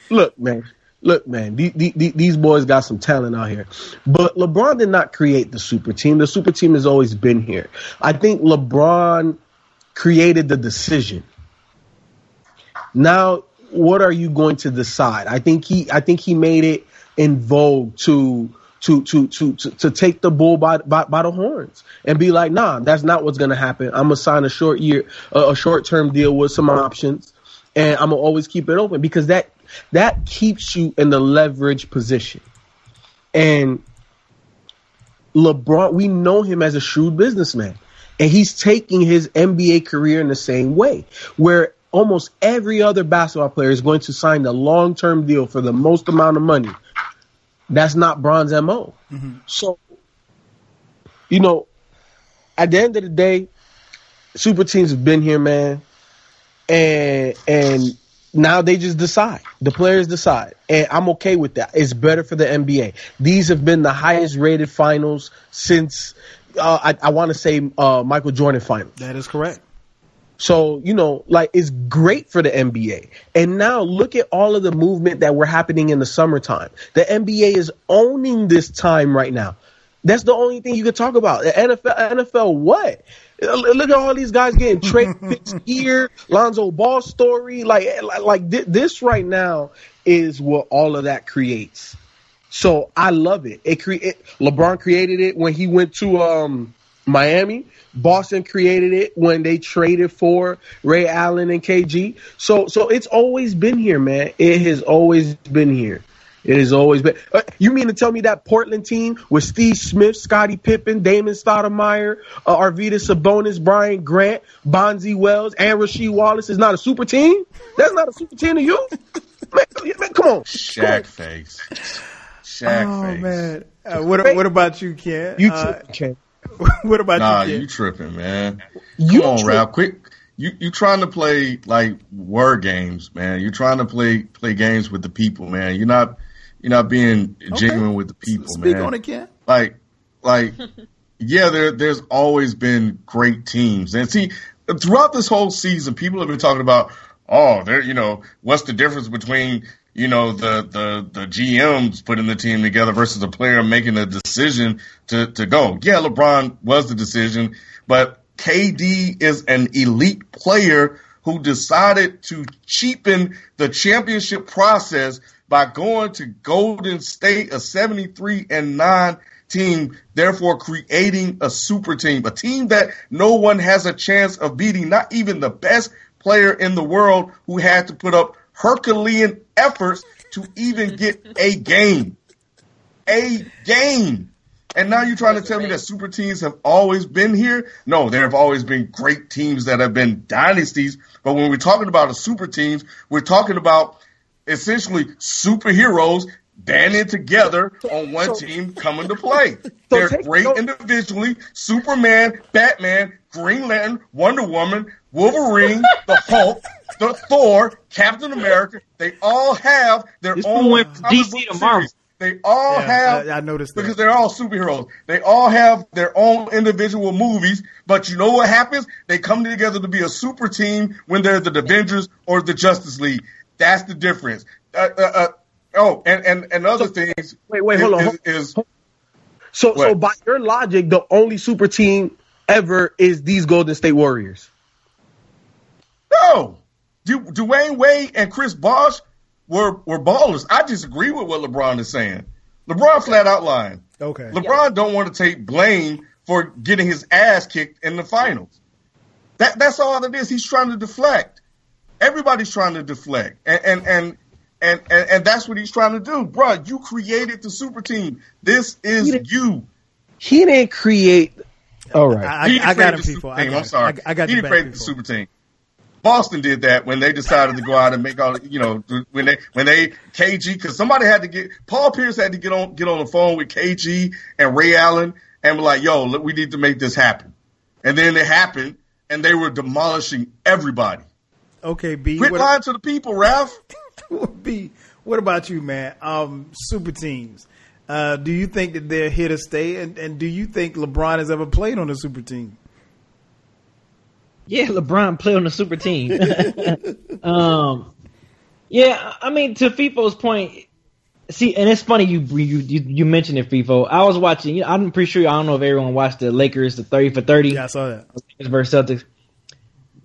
Look, man. Look, man, these boys got some talent out here. But LeBron did not create the super team. The super team has always been here. I think LeBron created the decision. Now, what are you going to decide? I think he made it in vogue to take the bull by the horns and be like, nah, that's not what's going to happen. I'm gonna sign a short-term deal with some options, and I'm gonna always keep it open, because that keeps you in the leverage position. And LeBron, we know him as a shrewd businessman, and he's taking his NBA career in the same way, where almost every other basketball player is going to sign the long-term deal for the most amount of money. That's not Bron's MO. Mm-hmm. So, you know, at the end of the day, super teams have been here, man. And now they just decide. The players decide. And I'm okay with that. It's better for the NBA. These have been the highest rated finals since, I want to say, Michael Jordan finals. That is correct. So, you know, like, it's great for the NBA. And now look at all of the movement that were happening in the summertime. The NBA is owning this time right now. That's the only thing you could talk about. The NFL, what? Look at all these guys getting trade picks here. Lonzo Ball story. This right now is what all of that creates. So I love it. LeBron created it when he went to Miami. Boston created it when they traded for Ray Allen and KG. So it's always been here, man. It has always been here. It has always been. You mean to tell me that Portland team with Steve Smith, Scottie Pippen, Damon Stoudemire, Arvydas Sabonis, Brian Grant, Bonzi Wells, and Rasheed Wallace is not a super team? That's not a super team to you? Man, come on. Shaq face. Oh, man. What about you, Ken? You too, Ken. What about you? You tripping, man. Come on, Ralph. Quick. You trying to play like word games, man. You're trying to play games with the people, man. You're not being genuine with the people, Speak man. on it, Ken. Like yeah, there's always been great teams. And see, throughout this whole season, people have been talking about, what's the difference between, the GMs putting the team together versus a player making a decision to go. Yeah, LeBron was the decision, but KD is an elite player who decided to cheapen the championship process by going to Golden State, a 73-9 team, therefore creating a super team, a team that no one has a chance of beating, not even the best player in the world, who had to put up Herculean efforts to even get a game. And now you're trying to tell me that super teams have always been here? No, there have always been great teams that have been dynasties. But when we're talking about a super teams, we're talking about essentially superheroes banding together on one team coming to play. They're great individually. Superman, Batman, Green Lantern, Wonder Woman, Wolverine, the Hulk, the Thor, Captain America. They all have their own DC to Marvel. They all have, I noticed that. Because they're all superheroes. They all have their own individual movies, but you know what happens? They come together to be a super team when they're the Avengers or the Justice League. That's the difference. And other things. Wait, hold on. So by your logic, the only super team ever is these Golden State Warriors. No. Dwayne Wade and Chris Bosh were ballers. I disagree with what LeBron is saying. LeBron flat out lying. Okay. LeBron don't want to take blame for getting his ass kicked in the finals. That's all it is. He's trying to deflect. Everybody's trying to deflect. And that's what he's trying to do. Bro, you created the super team. This is you. He didn't create. All right. I got him, people. I'm sorry. I got he didn't create the super team. Boston did that when they decided to go out and make all, when they KG, because somebody had to Paul Pierce had to get on the phone with KG and Ray Allen and be like, yo, look, we need to make this happen. And then it happened, and they were demolishing everybody. Okay, B. Quit lying to the people, Ralph. B, What about you, man? Super teams. Do you think that they're here to stay? And do you think LeBron has ever played on a super team? Yeah, LeBron played on a super team. Yeah, I mean, to FIFO's point, see, and it's funny you mentioned it, FIFO. I was watching. I'm pretty sure I don't know if everyone watched the Lakers, the 30 for 30. Yeah, I saw that. Lakers versus Celtics.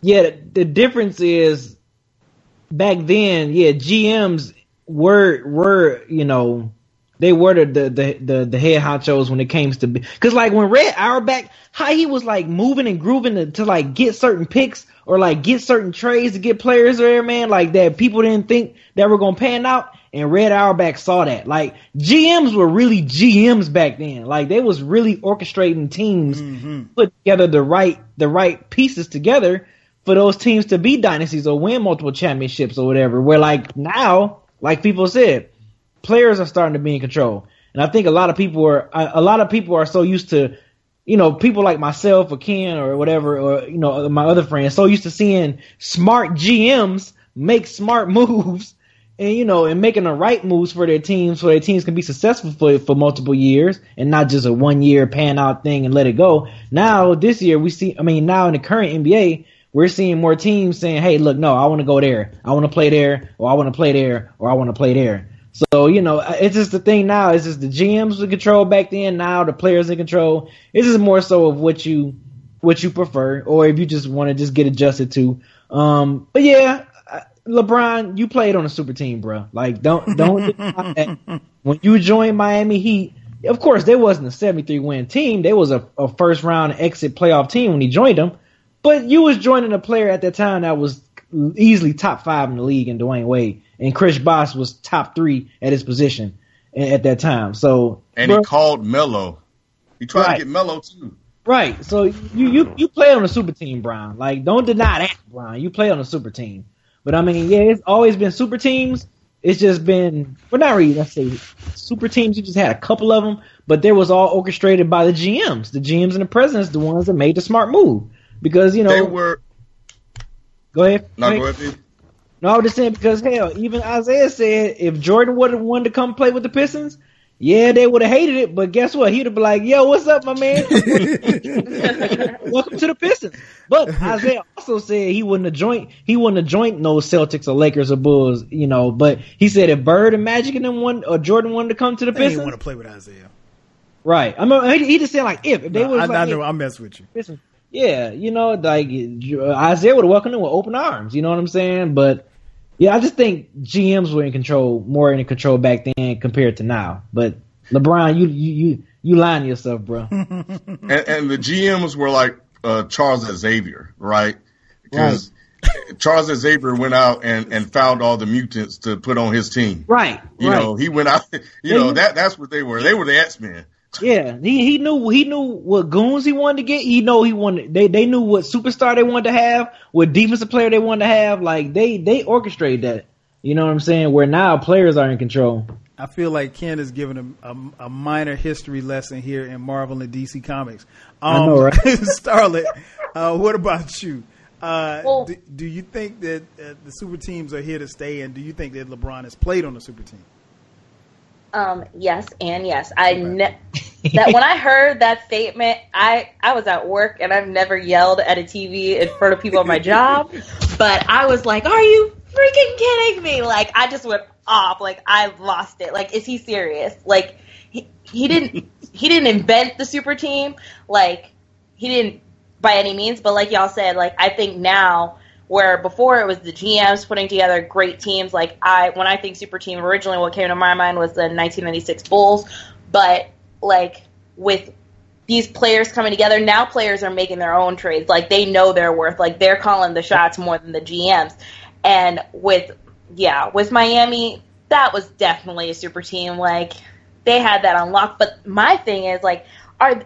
Yeah, the difference is back then. Yeah, GMs were they were the head honchos when it came to because like when Red Auerbach, how he was like moving and grooving to like get certain picks or like get certain trades to get players there, man, like that people didn't think that were gonna pan out, and Red Auerbach saw that. Like GMs were really GMs back then. Like they was really orchestrating teams, put together the right pieces together for those teams to be dynasties or win multiple championships or whatever. Where like now, like people said, players are starting to be in control, and I think a lot of people are so used to, people like myself or Ken or whatever, or my other friends, so used to seeing smart GMs make smart moves, and and making the right moves for their teams, so their teams can be successful for multiple years and not just a 1 year pan out thing and let it go. Now this year now in the current NBA, we're seeing more teams saying, hey, look, no, I want to go there, I want to play there, or I want to play there, or I want to play there. So, it's just the thing now. It's just the GMs in control back then. Now the players in control. It's just more so of what you prefer, or if you just want to just get adjusted to. But yeah, LeBron, you played on a super team, bro. Like, don't deny that. When you joined Miami Heat, of course, there wasn't a 73-win team. There was a first round exit playoff team when he joined them. But you was joining a player at that time that was easily top 5 in the league in Dwayne Wade. And Chris Bosh was top 3 at his position at that time. So he called Melo. He tried to get Melo too. Right. So you play on a super team, Brian. Like, don't deny that, Brian. You play on a super team. But I mean, yeah, it's always been super teams. It's just been, well, not really. Let's say super teams. You just had a couple of them, but they was all orchestrated by the GMs. The GMs and the presidents, the ones that made the smart move, because they were. Go ahead. Go ahead. No, I was just saying because, hell, even Isaiah said if Jordan would have wanted to come play with the Pistons, yeah, they would have hated it. But guess what? He'd have been like, yo, what's up, my man? Welcome to the Pistons. But Isaiah also said he wouldn't have joined no Celtics or Lakers or Bulls, But he said if Bird and Magic and them or Jordan wanted to come to the Pistons. He didn't want to play with Isaiah. Right. I mean, he just said like if they was I know, I mess with you. Pistons. Yeah, like Isaiah would have welcomed him with open arms. You know what I'm saying? But yeah, I just think GMs were more in control back then compared to now. But LeBron, you lying to yourself, bro. and the GMs were like Charles Xavier, right? Because Charles Xavier went out and found all the mutants to put on his team. Right. He went out. That's what they were. They were the X-Men. Yeah, he knew what goons he wanted to get. He wanted. They knew what superstar they wanted to have, what defensive player they wanted to have. Like they orchestrated that. You know what I'm saying? Where now players are in control. I feel like Ken is giving a minor history lesson here in Marvel and DC Comics. I know, right? Starlett, what about you? Do you think that the super teams are here to stay, and do you think that LeBron has played on a super team? Yes and yes. That when I heard that statement, I was at work and I've never yelled at a TV in front of people at my job, but I was like, "Are you freaking kidding me?" Like I just went off. Like I lost it. Like, is he serious? Like he didn't invent the super team. Like he didn't by any means. But like y'all said, like I think now. Where before it was the GMs putting together great teams. Like when I think super team, originally what came to my mind was the 1996 Bulls. But like with these players coming together, now players are making their own trades. Like they know their worth. Like they're calling the shots more than the GMs. And with Miami, that was definitely a super team. Like they had that unlocked. But my thing is like,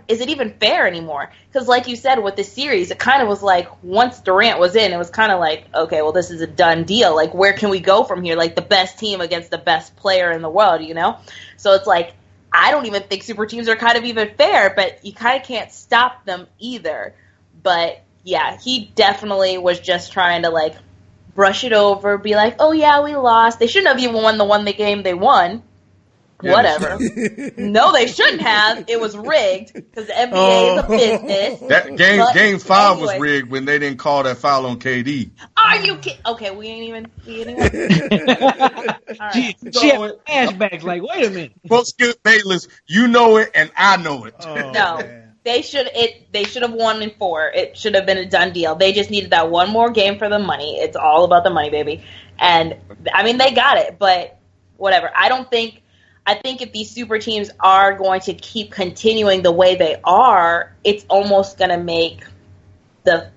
is it even fair anymore? Because like you said, with the series, it kind of was like once Durant was in, it was kind of like, okay, well, this is a done deal. Like, where can we go from here? Like the best team against the best player in the world, So it's like, I don't even think super teams are kind of even fair, but you kind of can't stop them either. But yeah, he definitely was just trying to like brush it over, be like, oh yeah, we lost. They shouldn't have even won the game they won. Yeah, Whatever. No, they shouldn't have. It was rigged because the NBA is a business. That game 5 was rigged when they didn't call that foul on KD. Are you kidding? Okay, we ain't even. She had flashbacks. Like, wait a minute. Well, Skip Bayless, you know it, and I know it. Oh, No, man. they should have won in 4. It should have been a done deal. They just needed that one more game for the money. It's all about the money, baby. And I mean, they got it, but whatever. I think if these super teams are going to keep continuing the way they are, it's almost going to make the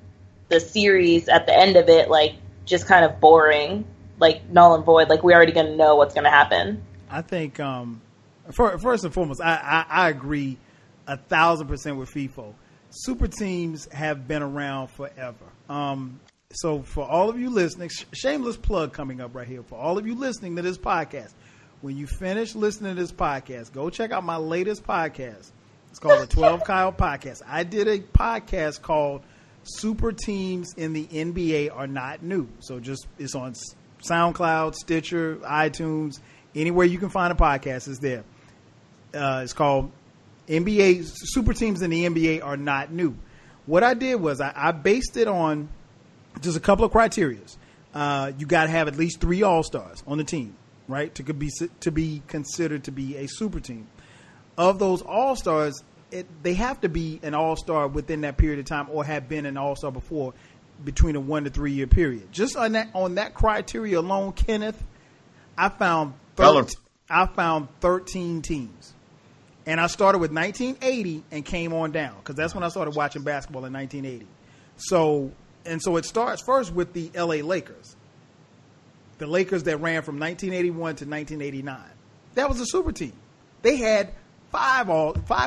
series at the end of it like just kind of boring, like null and void. Like we're already going to know what's going to happen. I think first and foremost, I agree 1,000% with FIFO. Super teams have been around forever. So for all of you listening, shameless plug coming up right here. For all of you listening to this podcast, when you finish listening to this podcast, go check out my latest podcast. It's called the 12 Kyle Podcast. I did a podcast called Super Teams in the NBA Are Not New. So it's on SoundCloud, Stitcher, iTunes, anywhere you can find a podcast is there. It's called NBA Super Teams in the NBA Are Not New. What I did was I based it on just a couple of criterias. You got to have at least 3 All-Stars on the team, right, to be considered to be a super team. Of those All-Stars, they have to be an All-Star within that period of time or have been an All-Star before, between a 1 to 3 year period. Just on that criteria alone, Kenneth, I found 13 teams. And I started with 1980 and came on down because that's when I started watching basketball in 1980. So it starts first with the LA Lakers. The Lakers that ran from 1981 to 1989. That was a super team. They had five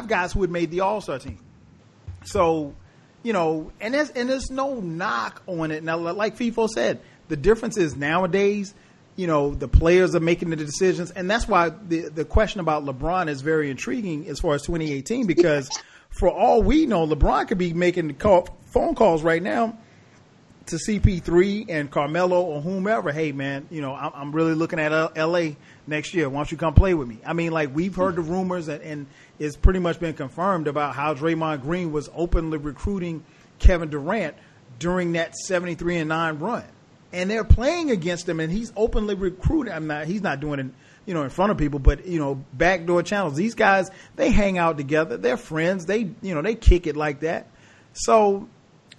guys who had made the All-Star team. So, and there's no knock on it. Now, like FIFO said, the difference is nowadays, the players are making the decisions. And that's why the question about LeBron is very intriguing as far as 2018, because for all we know, LeBron could be making phone calls right now to CP3 and Carmelo or whomever. Hey man, I'm really looking at LA next year. Why don't you come play with me? I mean, like we've heard the rumors and it's pretty much been confirmed about how Draymond Green was openly recruiting Kevin Durant during that 73-9 run. And they're playing against him and he's openly recruiting. He's not doing it, in front of people, but backdoor channels. These guys, they hang out together. They're friends. They kick it like that. So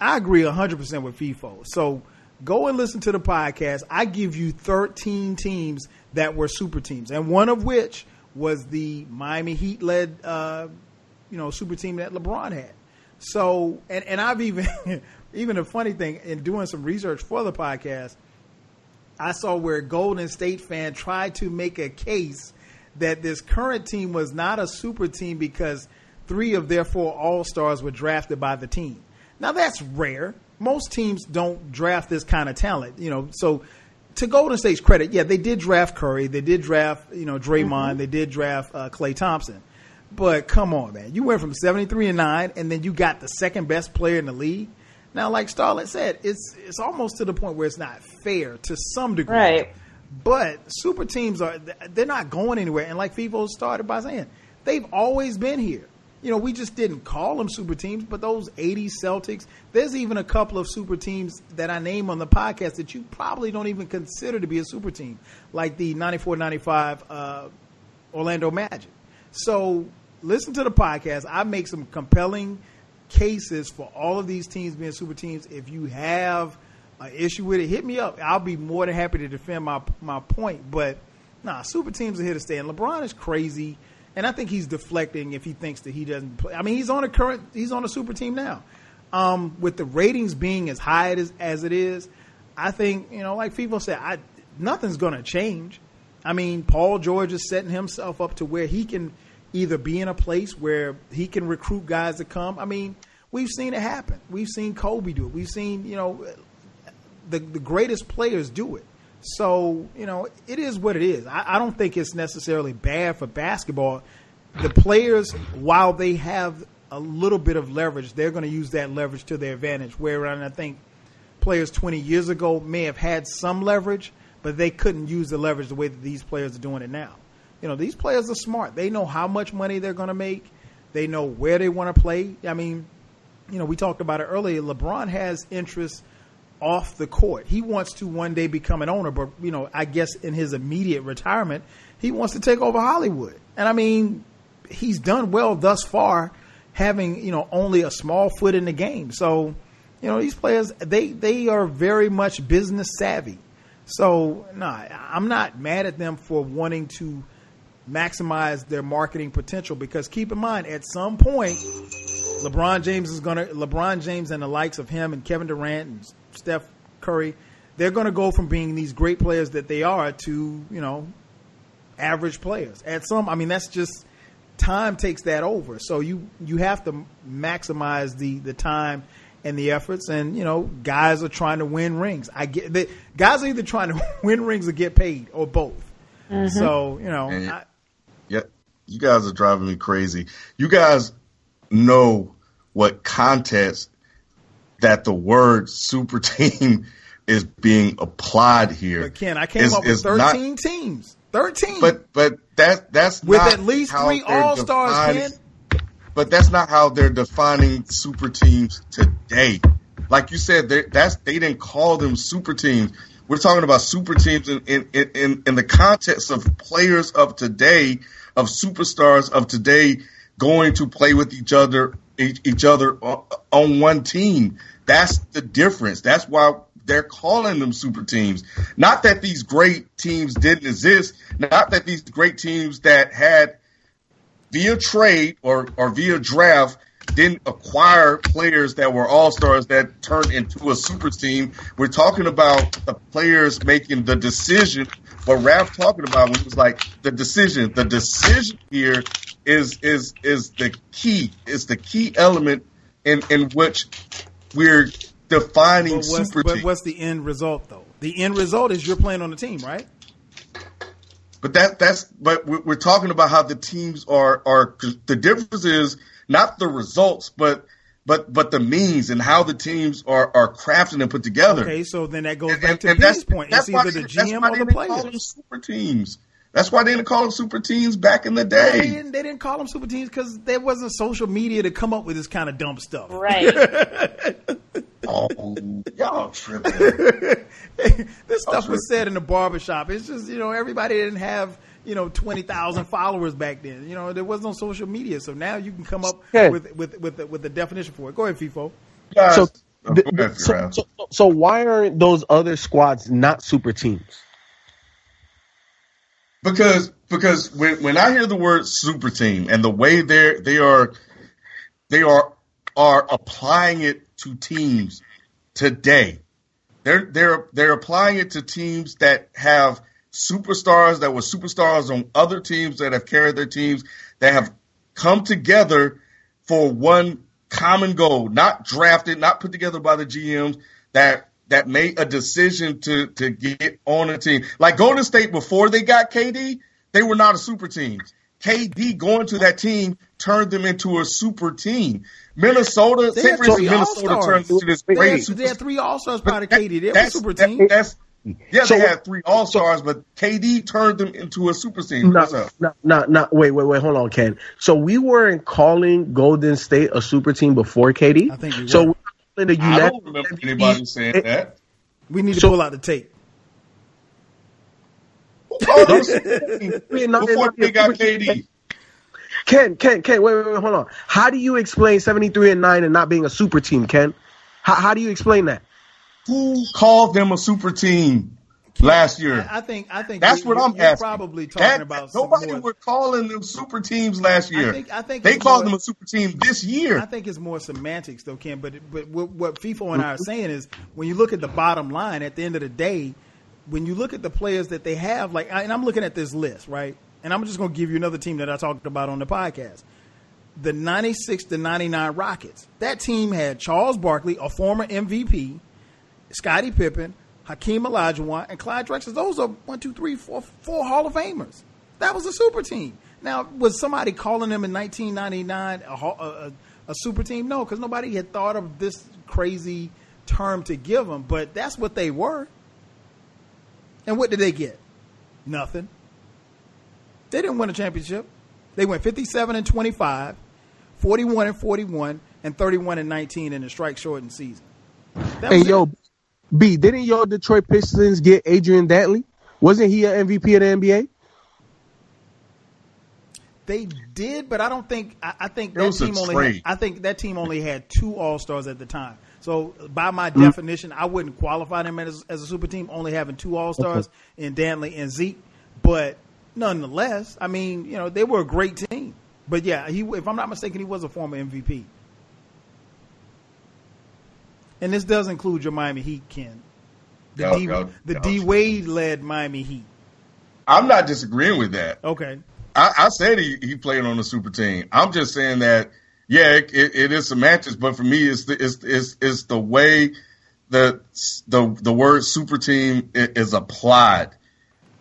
I agree 100% with FIFO. So go and listen to the podcast. I give you 13 teams that were super teams, and one of which was the Miami Heat-led, super team that LeBron had. So, and I've even a funny thing in doing some research for the podcast, I saw where Golden State fan tried to make a case that this current team was not a super team because 3 of their 4 All-Stars were drafted by the team. Now that's rare. Most teams don't draft this kind of talent, So to Golden State's credit, yeah, they did draft Curry, they did draft, Draymond, they did draft Klay Thompson. But come on, man, you went from 73-9, and then you got the second best player in the league. Now, like Starlett said, it's almost to the point where it's not fair to some degree. Right. But super teams they're not going anywhere. And like FIFO started by saying, they've always been here. We just didn't call them super teams, but those 80s Celtics, there's even a couple of super teams that I name on the podcast that you probably don't even consider to be a super team, like the 94-95 Orlando Magic. So listen to the podcast. I make some compelling cases for all of these teams being super teams. If you have an issue with it, hit me up. I'll be more than happy to defend my point. But super teams are here to stay. And LeBron is crazy. And I think he's deflecting if he thinks that he doesn't play. I mean, he's on a super team now. With the ratings being as high as it is, I think, like FIFO said, nothing's going to change. I mean, Paul George is setting himself up to where he can either be in a place where he can recruit guys to come. I mean, we've seen it happen. We've seen Kobe do it. We've seen, the greatest players do it. So, it is what it is. I don't think it's necessarily bad for basketball. The players, while they have a little bit of leverage, they're going to use that leverage to their advantage. Whereas I think players 20 years ago may have had some leverage, but they couldn't use the leverage the way that these players are doing it now. These players are smart. They know how much money they're going to make. They know where they want to play. I mean, we talked about it earlier. LeBron has interests off the court. He wants to one day become an owner, but, I guess in his immediate retirement, he wants to take over Hollywood. And, I mean, he's done well thus far, having, only a small foot in the game. So, these players, they are very much business savvy. So, I'm not mad at them for wanting to maximize their marketing potential, because keep in mind, at some point, LeBron James and the likes of him and Kevin Durant and Steph Curry, they're going to go from being these great players that they are to, average players. That's just, time takes that over. So you have to maximize the time and the efforts, and guys are trying to win rings. Guys are either trying to win rings or get paid, or both. Mm-hmm. So you guys are driving me crazy. You guys know what context that the word super team is being applied here. But Ken, I came up with 13 teams. 13. But that's with not at least 3 All-Stars, Ken. But that's not how they're defining super teams today. Like you said, they didn't call them super teams. We're talking about super teams in the context of players of today, of superstars of today, going to play with each other on one team. That's the difference. That's why they're calling them super teams. Not that these great teams didn't exist. Not that these great teams that had via trade or via draft didn't acquire players that were all-stars that turned into a super team. We're talking about the players making the decision. What Raph talking about when it was like the decision. The decision here is the key. It's the key element in which we're defining super team. But what's the end result, though? The end result is you're playing on the team, right? But but we're talking about how the teams are. The difference is not the results, but the means and how the teams are crafted and put together. Okay, so then that goes back to Beezy's point. It's either the GM or the players. Call them super teams. That's why they didn't call them super teams back in the day. They didn't call them super teams because there wasn't social media to come up with this kind of dumb stuff. Right. Oh, y'all tripping. This stuff was said in the barbershop. It's just, everybody didn't have, 20,000 followers back then. There was no social media. So now you can come up with the definition for it. Go ahead, FIFO. So why aren't those other squads not super teams? Because when I hear the word super team and the way they are applying it to teams today, they're applying it to teams that have superstars that were superstars on other teams that have carried their teams, that have come together for one common goal, not drafted, not put together by the GMs, that made a decision to get on a team. Like Golden State, before they got KD, they were not a super team. KD going to that team turned them into a super team. Minnesota, Minnesota turned into this great super team. They had 3 All-Stars part of KD. They were a super team. They had 3 All-Stars, but KD turned them into a super team. Wait, hold on, Ken. So we weren't calling Golden State a super team before KD? I think we were. So I don't remember anybody saying that. We need to pull out the tape. Before they got KD. Ken, wait, hold on. How do you explain 73-9 and not being a super team, Ken? How do you explain that? Who called them a super team last year? I think that's what I'm asking. Probably talking about nobody were calling them super teams last year. I think they called them a super team this year. I think it's more semantics, though, Ken. But what FIFO and I are saying is, when you look at the bottom line, at the end of the day, when you look at the players that they have, and I'm looking at this list, right? And I'm just going to give you another team that I talked about on the podcast. The 96-99 Rockets. That team had Charles Barkley, a former MVP, Scottie Pippen, Hakeem Olajuwon, and Clyde Drexler. Those are 4 Hall of Famers. That was a super team. Now, was somebody calling them in 1999 a super team? No, because nobody had thought of this crazy term to give them, but that's what they were. And what did they get? Nothing. They didn't win a championship. They went 57-25, 41-41, and 31-19 in the strike-shortened season. Hey, yo, B, didn't your Detroit Pistons get Adrian Dantley? Wasn't he an MVP of the NBA? They did, but I don't think. I think that team only. I think that team only had 2 All-Stars at the time. So by my definition, I wouldn't qualify them as a super team, only having 2 All-Stars in Dantley and Zeke. But nonetheless, I mean, you know, they were a great team. But yeah, if I'm not mistaken, he was a former MVP. And this does include your Miami Heat, Ken. The D Wade led Miami Heat. I'm not disagreeing with that. Okay. I said he played on the super team. I'm just saying that, yeah, it is semantics, but for me, it's the way the word super team is applied.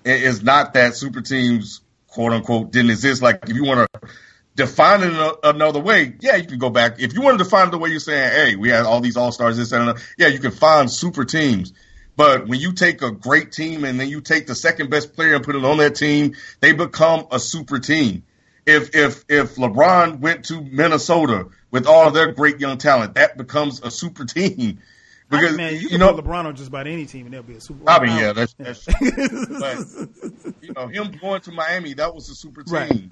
It's not that super teams, quote unquote, didn't exist. Like, if you want to define it another way, yeah, you can go back. If you want to define it the way you're saying, hey, we had all these all-stars, this and that, yeah, you can find super teams. But when you take a great team and then you take the second best player and put it on that team, they become a super team. If LeBron went to Minnesota with all of their great young talent, that becomes a super team. Because you can put LeBron on just about any team and they'll be a super. I mean, yeah, that's but him going to Miami, that was a super team. Right.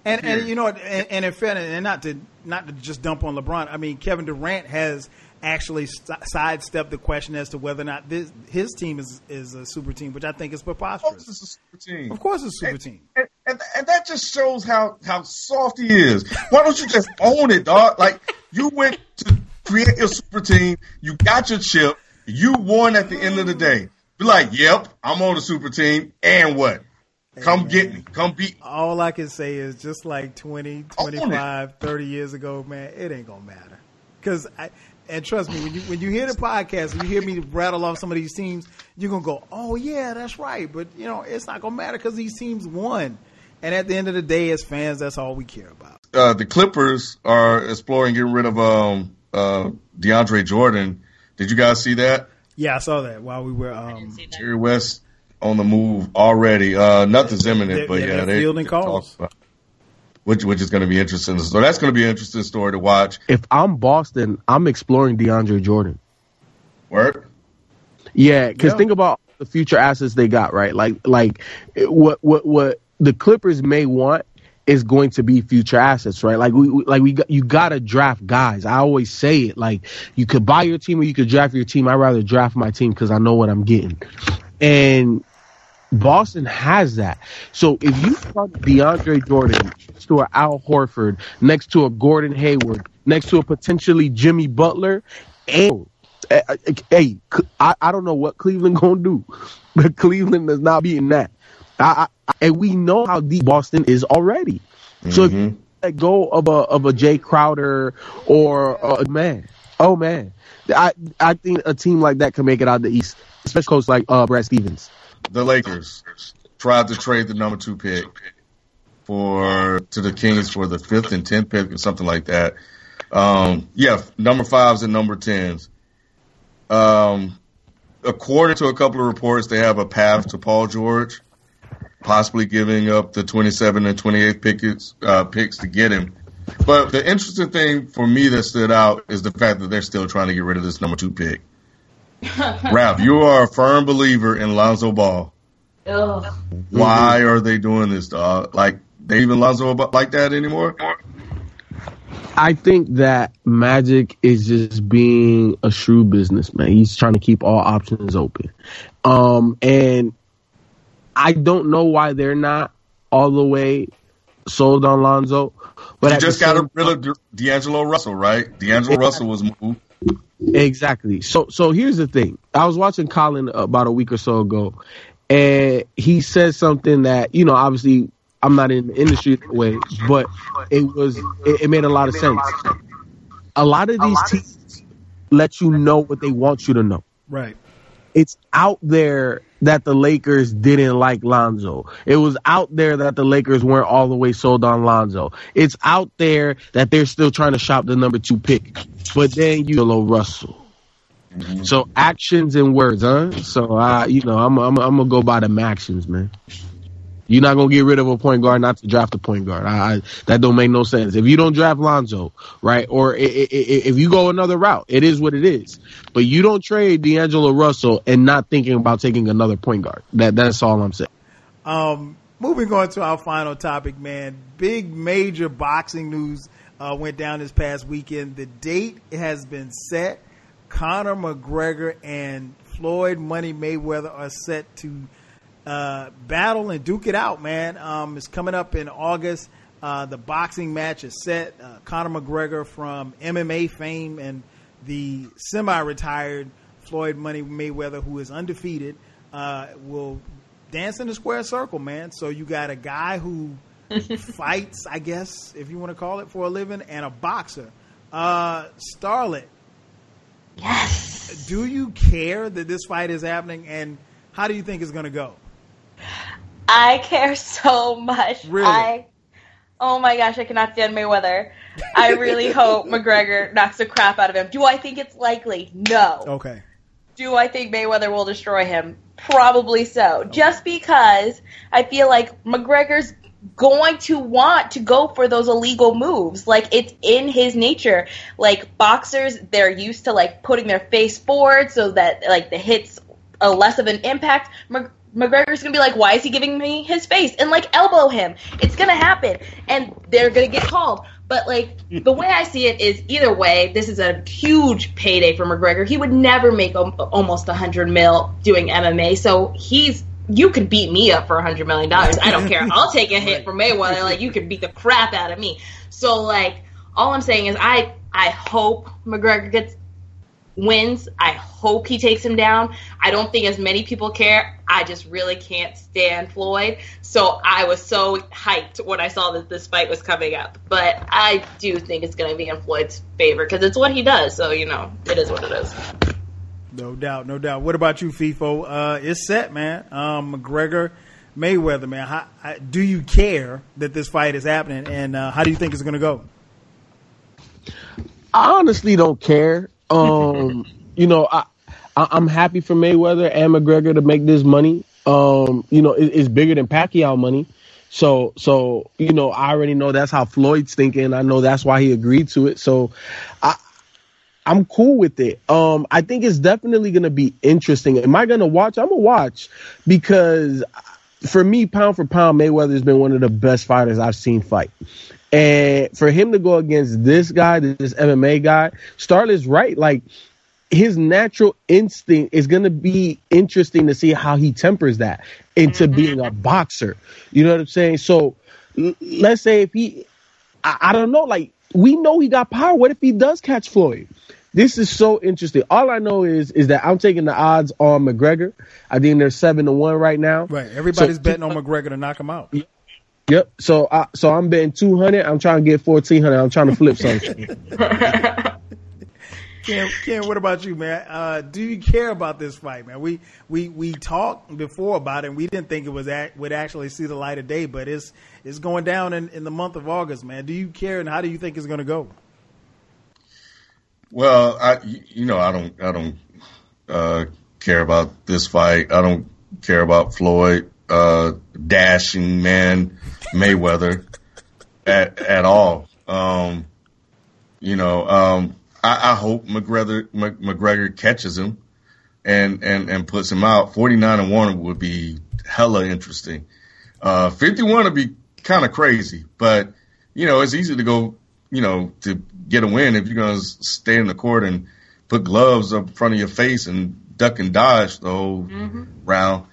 And you know, and in fairness, and not to just dump on LeBron. I mean, Kevin Durant has actually sidestepped the question as to whether or not his team is a super team, which I think is preposterous. Of course it's a super team. Of course it's a super team. And that just shows how soft he is. Why don't you just own it, dog? Like, you went to create your super team, you got your chip, you won at the end of the day. Be like, yep, I'm on the super team, and what? Come get me. Come beat me. All I can say is just like 20, 25, 30 years ago, man, it ain't going to matter. Because and trust me, when you hear the podcast and you hear me rattle off some of these teams, you're going to go, oh, yeah, that's right. But, you know, it's not going to matter because these teams won. And at the end of the day, as fans, that's all we care about. The Clippers are exploring getting rid of DeAndre Jordan. Did you guys see that? Yeah, I saw that while we were Jerry West on the move already. Nothing's imminent, but yeah, they're fielding calls. Which is going to be interesting. So that's going to be an interesting story to watch. If I'm Boston, I'm exploring DeAndre Jordan. Word? Yeah, because think about the future assets they got, right? Like what the Clippers may want is going to be future assets, right? You gotta draft guys. I always say it. Like, you could buy your team or you could draft your team. I'd rather draft my team because I know what I'm getting. And Boston has that. So if you put DeAndre Jordan next to an Al Horford, next to a Gordon Hayward, next to a potentially Jimmy Butler, and hey, I don't know what Cleveland gonna do, but Cleveland is not beating that. And we know how deep Boston is already. Mm-hmm. So if you let go of a Jay Crowder or I think a team like that can make it out the East, especially coach like Brad Stevens. The Lakers tried to trade the number 2 pick to the Kings for the 5th and 10th pick or something like that. Number 5s and number 10s. According to a couple of reports, they have a path to Paul George, possibly giving up the 27 and 28 picks to get him. But the interesting thing for me that stood out is the fact that they're still trying to get rid of this number 2 pick. Ralph, you are a firm believer in Lonzo Ball. Ugh. Why are they doing this, dog? Like, they even Lonzo like that anymore? I think that Magic is just being a shrewd businessman. He's trying to keep all options open. And I don't know why they're not all the way sold on Lonzo. But you just got rid of D'Angelo Russell, right? D'Angelo Russell was moved. Exactly. So here's the thing. I was watching Colin about a week or so ago, and he said something that, you know, obviously I'm not in the industry that way, but it made a lot of sense. A lot of these teams let you know what they want you to know. Right. It's out there that the Lakers didn't like Lonzo. It was out there that the Lakers weren't all the way sold on Lonzo. It's out there that they're still trying to shop the number 2 pick. But then you Russell. Mm-hmm. So actions and words, huh? So I'm gonna go by the actions, man. You're not gonna get rid of a point guard not to draft a point guard. That don't make no sense. If you don't draft Lonzo, right, or if you go another route, it is what it is. But you don't trade D'Angelo Russell and not thinking about taking another point guard. That's all I'm saying. Moving on to our final topic, man. Big major boxing news went down this past weekend. The date has been set. Conor McGregor and Floyd Money Mayweather are set to battle and duke it out, man. It's coming up in August. The boxing match is set. Conor McGregor from MMA fame and the semi-retired Floyd Money Mayweather, who is undefeated, will dance in the square circle, man. So you got a guy who fights, I guess, if you want to call it, for a living, and a boxer. Starlett. Yes. Do you care that this fight is happening, and how do you think it's going to go? I care so much. Really? Oh my gosh, I cannot stand Mayweather. I really hope McGregor knocks the crap out of him. Do I think it's likely? No. Okay. Do I think Mayweather will destroy him? Probably so. Okay. Just because I feel like McGregor's going to want to go for those illegal moves. Like, it's in his nature. Like, boxers, they're used to, like, putting their face forward so that, like, the hits are less of an impact. McGregor's going to be like, why is he giving me his face? And, like, elbow him. It's going to happen. And they're going to get called. But, like, the way I see it is either way, this is a huge payday for McGregor. He would never make almost $100 million doing MMA. So you could beat me up for $100 million. I don't care. I'll take a hit from Mayweather. Like, you could beat the crap out of me. So, like, all I'm saying is I hope McGregor wins. I hope he takes him down. I don't think as many people care. I just really can't stand Floyd. So I was so hyped when I saw that this fight was coming up. But I do think it's going to be in Floyd's favor because it's what he does. So, it is what it is. No doubt, no doubt. What about you, FIFO? It's set, man. McGregor, Mayweather, man. Do you care that this fight is happening, and how do you think it's going to go? I honestly don't care. I'm happy for Mayweather and McGregor to make this money. It's bigger than Pacquiao money. So I already know that's how Floyd's thinking. I know that's why he agreed to it. So I'm cool with it. I think it's definitely going to be interesting. Am I going to watch? I'm going to watch because for me, pound for pound, Mayweather has been one of the best fighters I've seen fight. And for him to go against this guy, this MMA guy, Starlett's right. Like, his natural instinct is going to be interesting to see how he tempers that into being a boxer. You know what I'm saying? So let's say if I don't know, like, we know he got power. What if he does catch Floyd? This is so interesting. All I know is that I'm taking the odds on McGregor. I think they're 7-1 right now. Right. Everybody's betting on McGregor to knock him out. Yep. So I'm betting 200. I'm trying to get 1,400. I'm trying to flip something. Ken, what about you, man? Do you care about this fight, man? We talked before about it, and we didn't think it would actually see the light of day, but it's going down in the month of August, man. Do you care, and how do you think it's going to go? Well, I don't care about this fight. I don't care about Floyd dashing man Mayweather at all. I hope McGregor catches him and puts him out. 49-1 would be hella interesting. 51 would be kind of crazy, but it's easy to go, to get a win if you're going to stay in the court and put gloves up in front of your face and duck and dodge the whole round.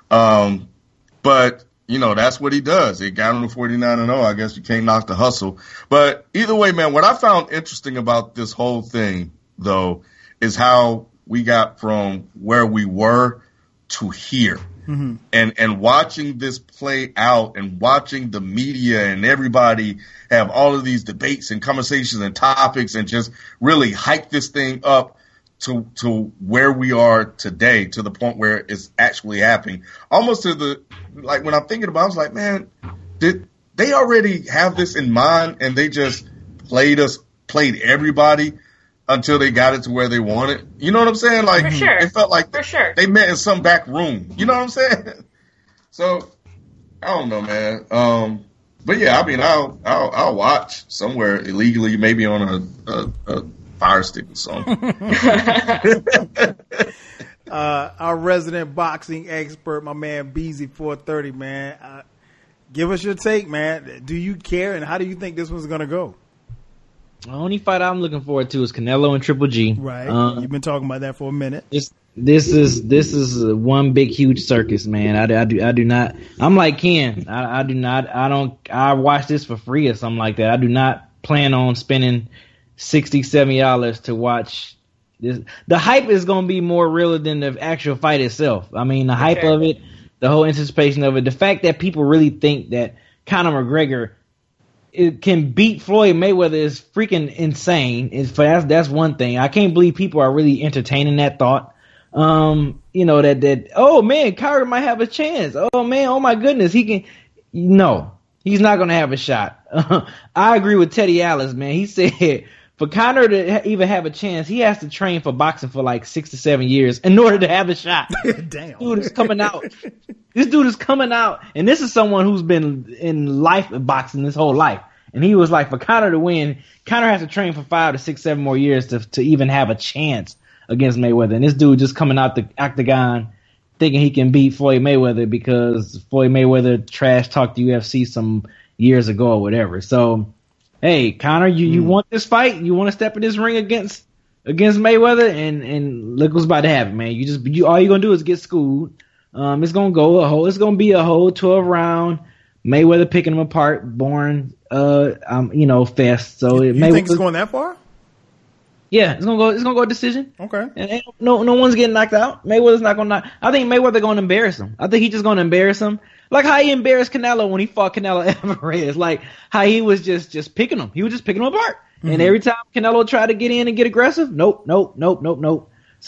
But that's what he does. He got him to 49-0. I guess you can't knock the hustle. But either way, man, what I found interesting about this whole thing, though, is how we got from where we were to here. Mm-hmm. And watching this play out and watching the media and everybody have all of these debates and conversations and topics and just really hype this thing up to where we are today, to the point where it's actually happening. Almost to like when I'm thinking about it, I was like, man, did they already have this in mind and they just played everybody until they got it to where they wanted. You know what I'm saying? Like, For sure. it felt like For sure. they met in some back room. You know what I'm saying? So, I don't know, man. But yeah, I mean, I'll watch somewhere illegally, maybe on a Fire Stick or something. Our resident boxing expert, my man Beezy 430, man. Give us your take, man. Do you care, and how do you think this one's gonna go? The only fight I'm looking forward to is Canelo and Triple G. Right. You've been talking about that for a minute. This is one big huge circus, man. I do not. I'm like Ken. I do not. I watch this for free or something like that. I do not plan on spending $60-$70 to watch this. The hype is going to be more real than the actual fight itself. I mean, the hype of it, the whole anticipation of it, the fact that people really think that Conor McGregor can beat Floyd Mayweather is freaking insane. That's one thing. I can't believe people are really entertaining that thought. That oh man, Kyrie might have a chance. Oh man, oh my goodness, he can. No, he's not going to have a shot. I agree with Teddy Atlas, man. He said for Conor to even have a chance, he has to train for boxing for like 6 to 7 years in order to have a shot. Damn, This dude is coming out, and this is someone who's been in life of boxing this whole life. And he was like, for Conor to win, Conor has to train for 5 to 6, 7 more years to even have a chance against Mayweather. And this dude just coming out the octagon thinking he can beat Floyd Mayweather because Floyd Mayweather trash talked the UFC some years ago or whatever. So, hey, Conor, you want this fight? You want to step in this ring against Mayweather? And look what's about to happen, man. All you're gonna do is get schooled. It's gonna be a whole 12 round Mayweather picking him apart, boring, fest. So you think it's going that far? Yeah, it's gonna go a decision. Okay. And no one's getting knocked out. Mayweather's not gonna knock. I think Mayweather gonna embarrass him. I think he's just gonna embarrass him. Like how he embarrassed Canelo when he fought Canelo Alvarez. Like how he was just picking him. He was just picking him apart. Mm-hmm. And every time Canelo tried to get in and get aggressive, nope. So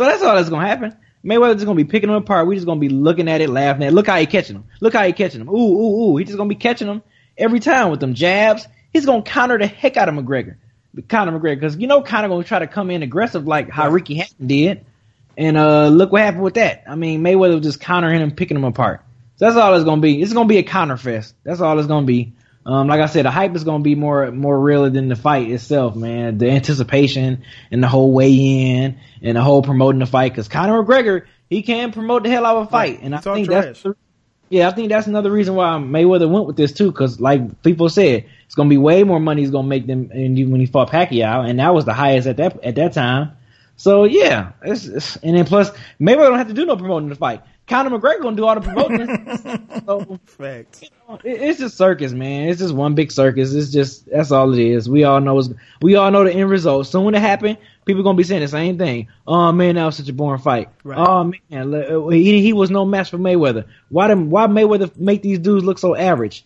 that's all that's gonna happen. Mayweather's just gonna be picking him apart. We just gonna be looking at it, laughing at it. Look how he catching him. Ooh. He's just gonna be catching him every time with them jabs. He's gonna counter the heck out of McGregor. Conor McGregor, because Conor gonna try to come in aggressive like how Ricky Hatton did, and look what happened with that. I mean, Mayweather was just countering him and picking him apart. So that's all it's gonna be. It's gonna be a Conor fest. That's all it's gonna be. Like I said, the hype is gonna be more real than the fight itself, man. The anticipation and the whole weigh-in and the whole promoting the fight, because Conor McGregor, he can promote the hell out of a fight, and I think that's another reason why Mayweather went with this too, because like people said, it's gonna be way more money he's gonna make them when he fought Pacquiao, and that was the highest at that time. So yeah, and then plus Mayweather don't have to do no promoting the fight. Conor McGregor gonna do all the promoting. So, facts. It's just circus, man. It's just one big circus. That's all it is. We all know the end result. So when it happened, people gonna be saying the same thing. Oh man, that was such a boring fight. Right. Oh man, he was no match for Mayweather. Why Mayweather make these dudes look so average?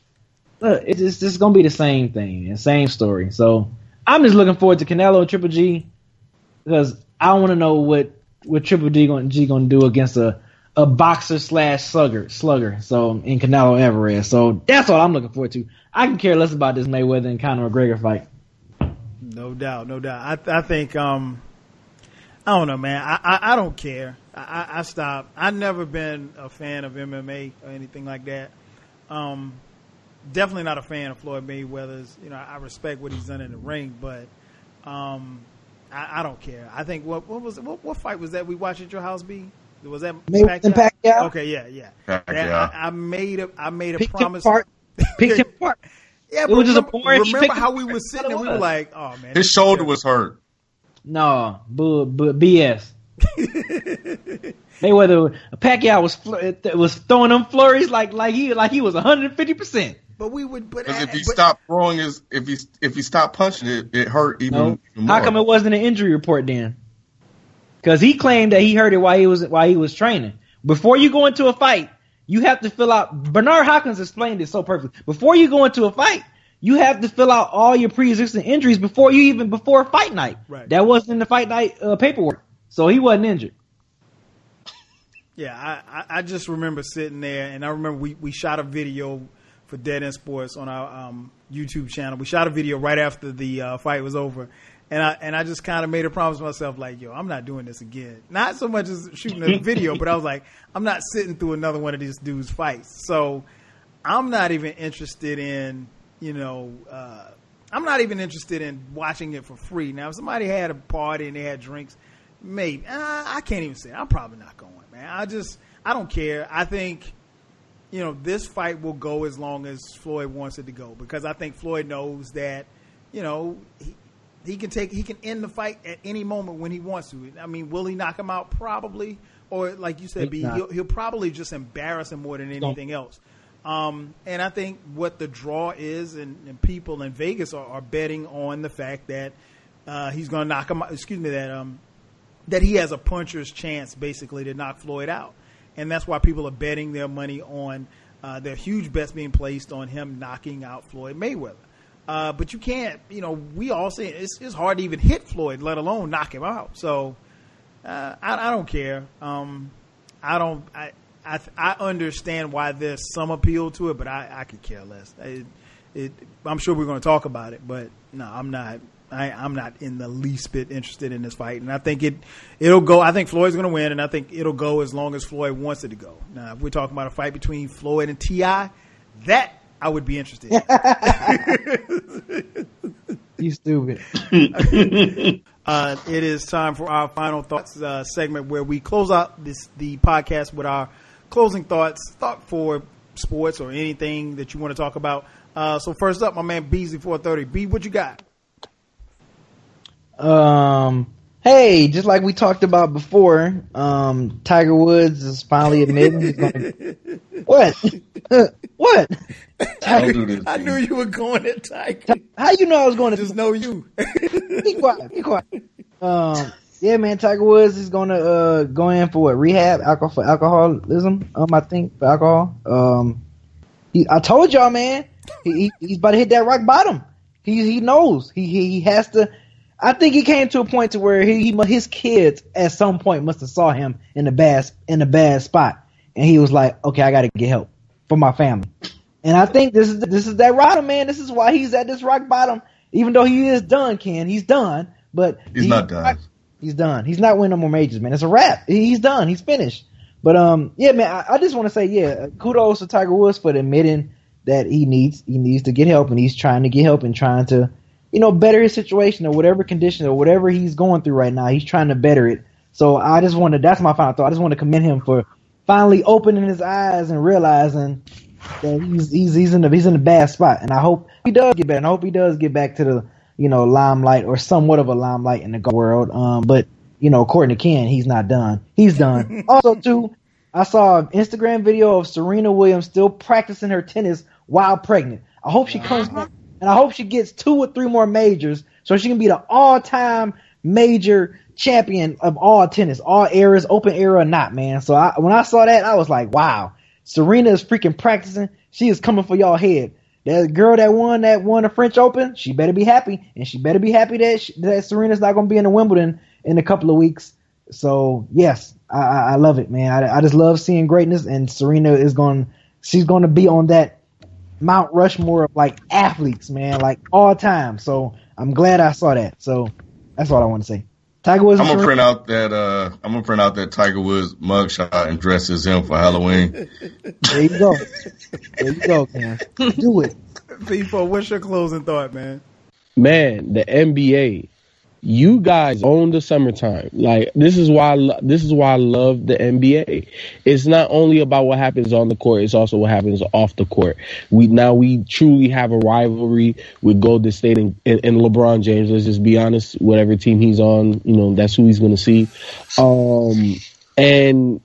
Look, it's just gonna be the same thing, the same story. So I'm just looking forward to Canelo and Triple G because I want to know what Triple G gonna do against a boxer / slugger. So in Canelo Alvarez. So that's all I'm looking forward to. I can care less about this Mayweather and Conor McGregor fight. No doubt. I think I don't know, man. I don't care. I stopped. I've never been a fan of MMA or anything like that. Definitely not a fan of Floyd Mayweather's. I respect what he's done in the ring, but I don't care. I think what fight was that we watched at your house, B? Was that Pacquiao? Okay, yeah. Pacquiao. I made a Picked promise. Picked him apart. Yeah, it but was just remember how we were sitting and we were like, "Oh man, his shoulder was hurt." No, BS. Pacquiao was throwing them flurries like he was 150%. But we would, because if he stopped throwing if he stopped punching it hurt even more. How come it wasn't an injury report then? Because he claimed that he heard it while he was training. Before you go into a fight, you have to fill out. Bernard Hopkins explained it so perfectly. Before you go into a fight, you have to fill out all your pre-existing injuries before fight night. Right. That wasn't in the fight night paperwork, so he wasn't injured. Yeah, I just remember sitting there, and I remember we shot a video for Dead End Sports on our YouTube channel. We shot a video right after the fight was over, And I just kind of made a promise to myself, like, yo, I'm not doing this again. Not so much as shooting a video, but I was like, I'm not sitting through another one of these dudes' fights. So I'm not even interested in, I'm not even interested in watching it for free. Now, if somebody had a party and they had drinks, maybe. I can't even say it. I'm probably not going, man. I don't care. I think, this fight will go as long as Floyd wants it to go, because I think Floyd knows that, he can end the fight at any moment when he wants to. I mean, will he knock him out? Probably. Or like you said, B, he'll probably just embarrass him more than anything else. And I think what the draw is, and people in Vegas are betting on the fact that he's going to knock him out. Excuse me, that he has a puncher's chance basically to knock Floyd out. And that's why people are betting their money on their huge bets being placed on him knocking out Floyd Mayweather. But you can't, we all say it's hard to even hit Floyd, let alone knock him out. So I don't care. I understand why there's some appeal to it, but I could care less. I'm sure we're going to talk about it, but no, I'm not. I'm not in the least bit interested in this fight, and I think it'll go. I think Floyd's going to win, and I think it'll go as long as Floyd wants it to go. Now, if we're talking about a fight between Floyd and T.I., that I would be interested in. You stupid. It is time for our final thoughts segment, where we close out the podcast with our closing thoughts for sports or anything that you want to talk about. So first up, my man Beezy 430. B, what you got? Hey, just like we talked about before, Tiger Woods is finally admitting he's going What? What? Tiger, I knew you were going at Tiger. How you know I was going to? Just know you. Be quiet. Be quiet. Yeah, man, Tiger Woods is going to go in for what? Rehab for alcoholism. I think for alcohol. I told y'all, man. He's about to hit that rock bottom. He knows. He has to. I think he came to a point to where his kids at some point must have saw him in a bad spot, and he was like, okay, I got to get help for my family. And I think this is that bottom, man. This is why he's at this rock bottom. Even though he is done, Ken, he's done, but he's not done. He's done. He's not winning no more majors, man. It's a wrap. He's done. He's finished. But yeah, man, I just want to say, yeah, kudos to Tiger Woods for admitting that he needs to get help, and he's trying to get help and trying to, better his situation or whatever condition or whatever he's going through right now. He's trying to better it. So that's my final thought. I just want to commend him for finally opening his eyes and realizing that he's in a bad spot. And I hope he does get better. And I hope he does get back to the, limelight or somewhat of a limelight in the golf world. But, according to Ken, he's not done. He's done. Also, too, I saw an Instagram video of Serena Williams still practicing her tennis while pregnant. I hope she comes back. And I hope she gets 2 or 3 more majors so she can be the all-time major champion of all tennis, all eras, open era or not, man. So when I saw that, I was like, wow, Serena is freaking practicing. She is coming for y'all head. That girl that won the French Open, she better be happy. And she better be happy that Serena's not going to be in the Wimbledon in a couple of weeks. So, yes, I love it, man. I just love seeing greatness, and Serena she's going to be on that Mount Rushmore of like athletes, man, like all time. So I'm glad I saw that. So that's all I want to say. Tiger Woods. I'm gonna print out that Tiger Woods mugshot and dress as him for Halloween. There you go. There you go, man. Do it. People, what's your closing thought, man? Man, the NBA. You guys own the summertime. Like this is why I love the NBA. It's not only about what happens on the court; it's also what happens off the court. We truly have a rivalry with Golden State and LeBron James. Let's just be honest. Whatever team he's on, that's who he's going to see. And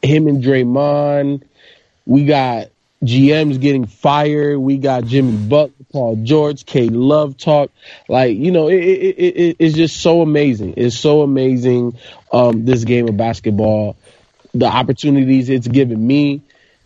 him and Draymond. We got GMs getting fired. We got Jimmy Butler, Paul George, K Love talk. Like, it's just so amazing. It's so amazing. This game of basketball, the opportunities it's given me,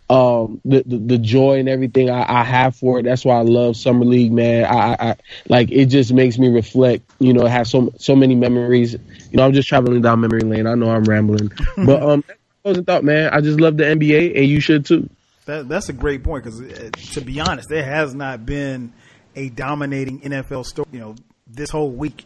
the joy and everything I have for it. That's why I love Summer League, man. I like, it just makes me reflect, have so many memories. I'm just traveling down memory lane. I know I'm rambling, but, I wasn't thought, man, I just love the NBA, and you should too. That's a great point, because to be honest, there has not been a dominating NFL story, this whole week.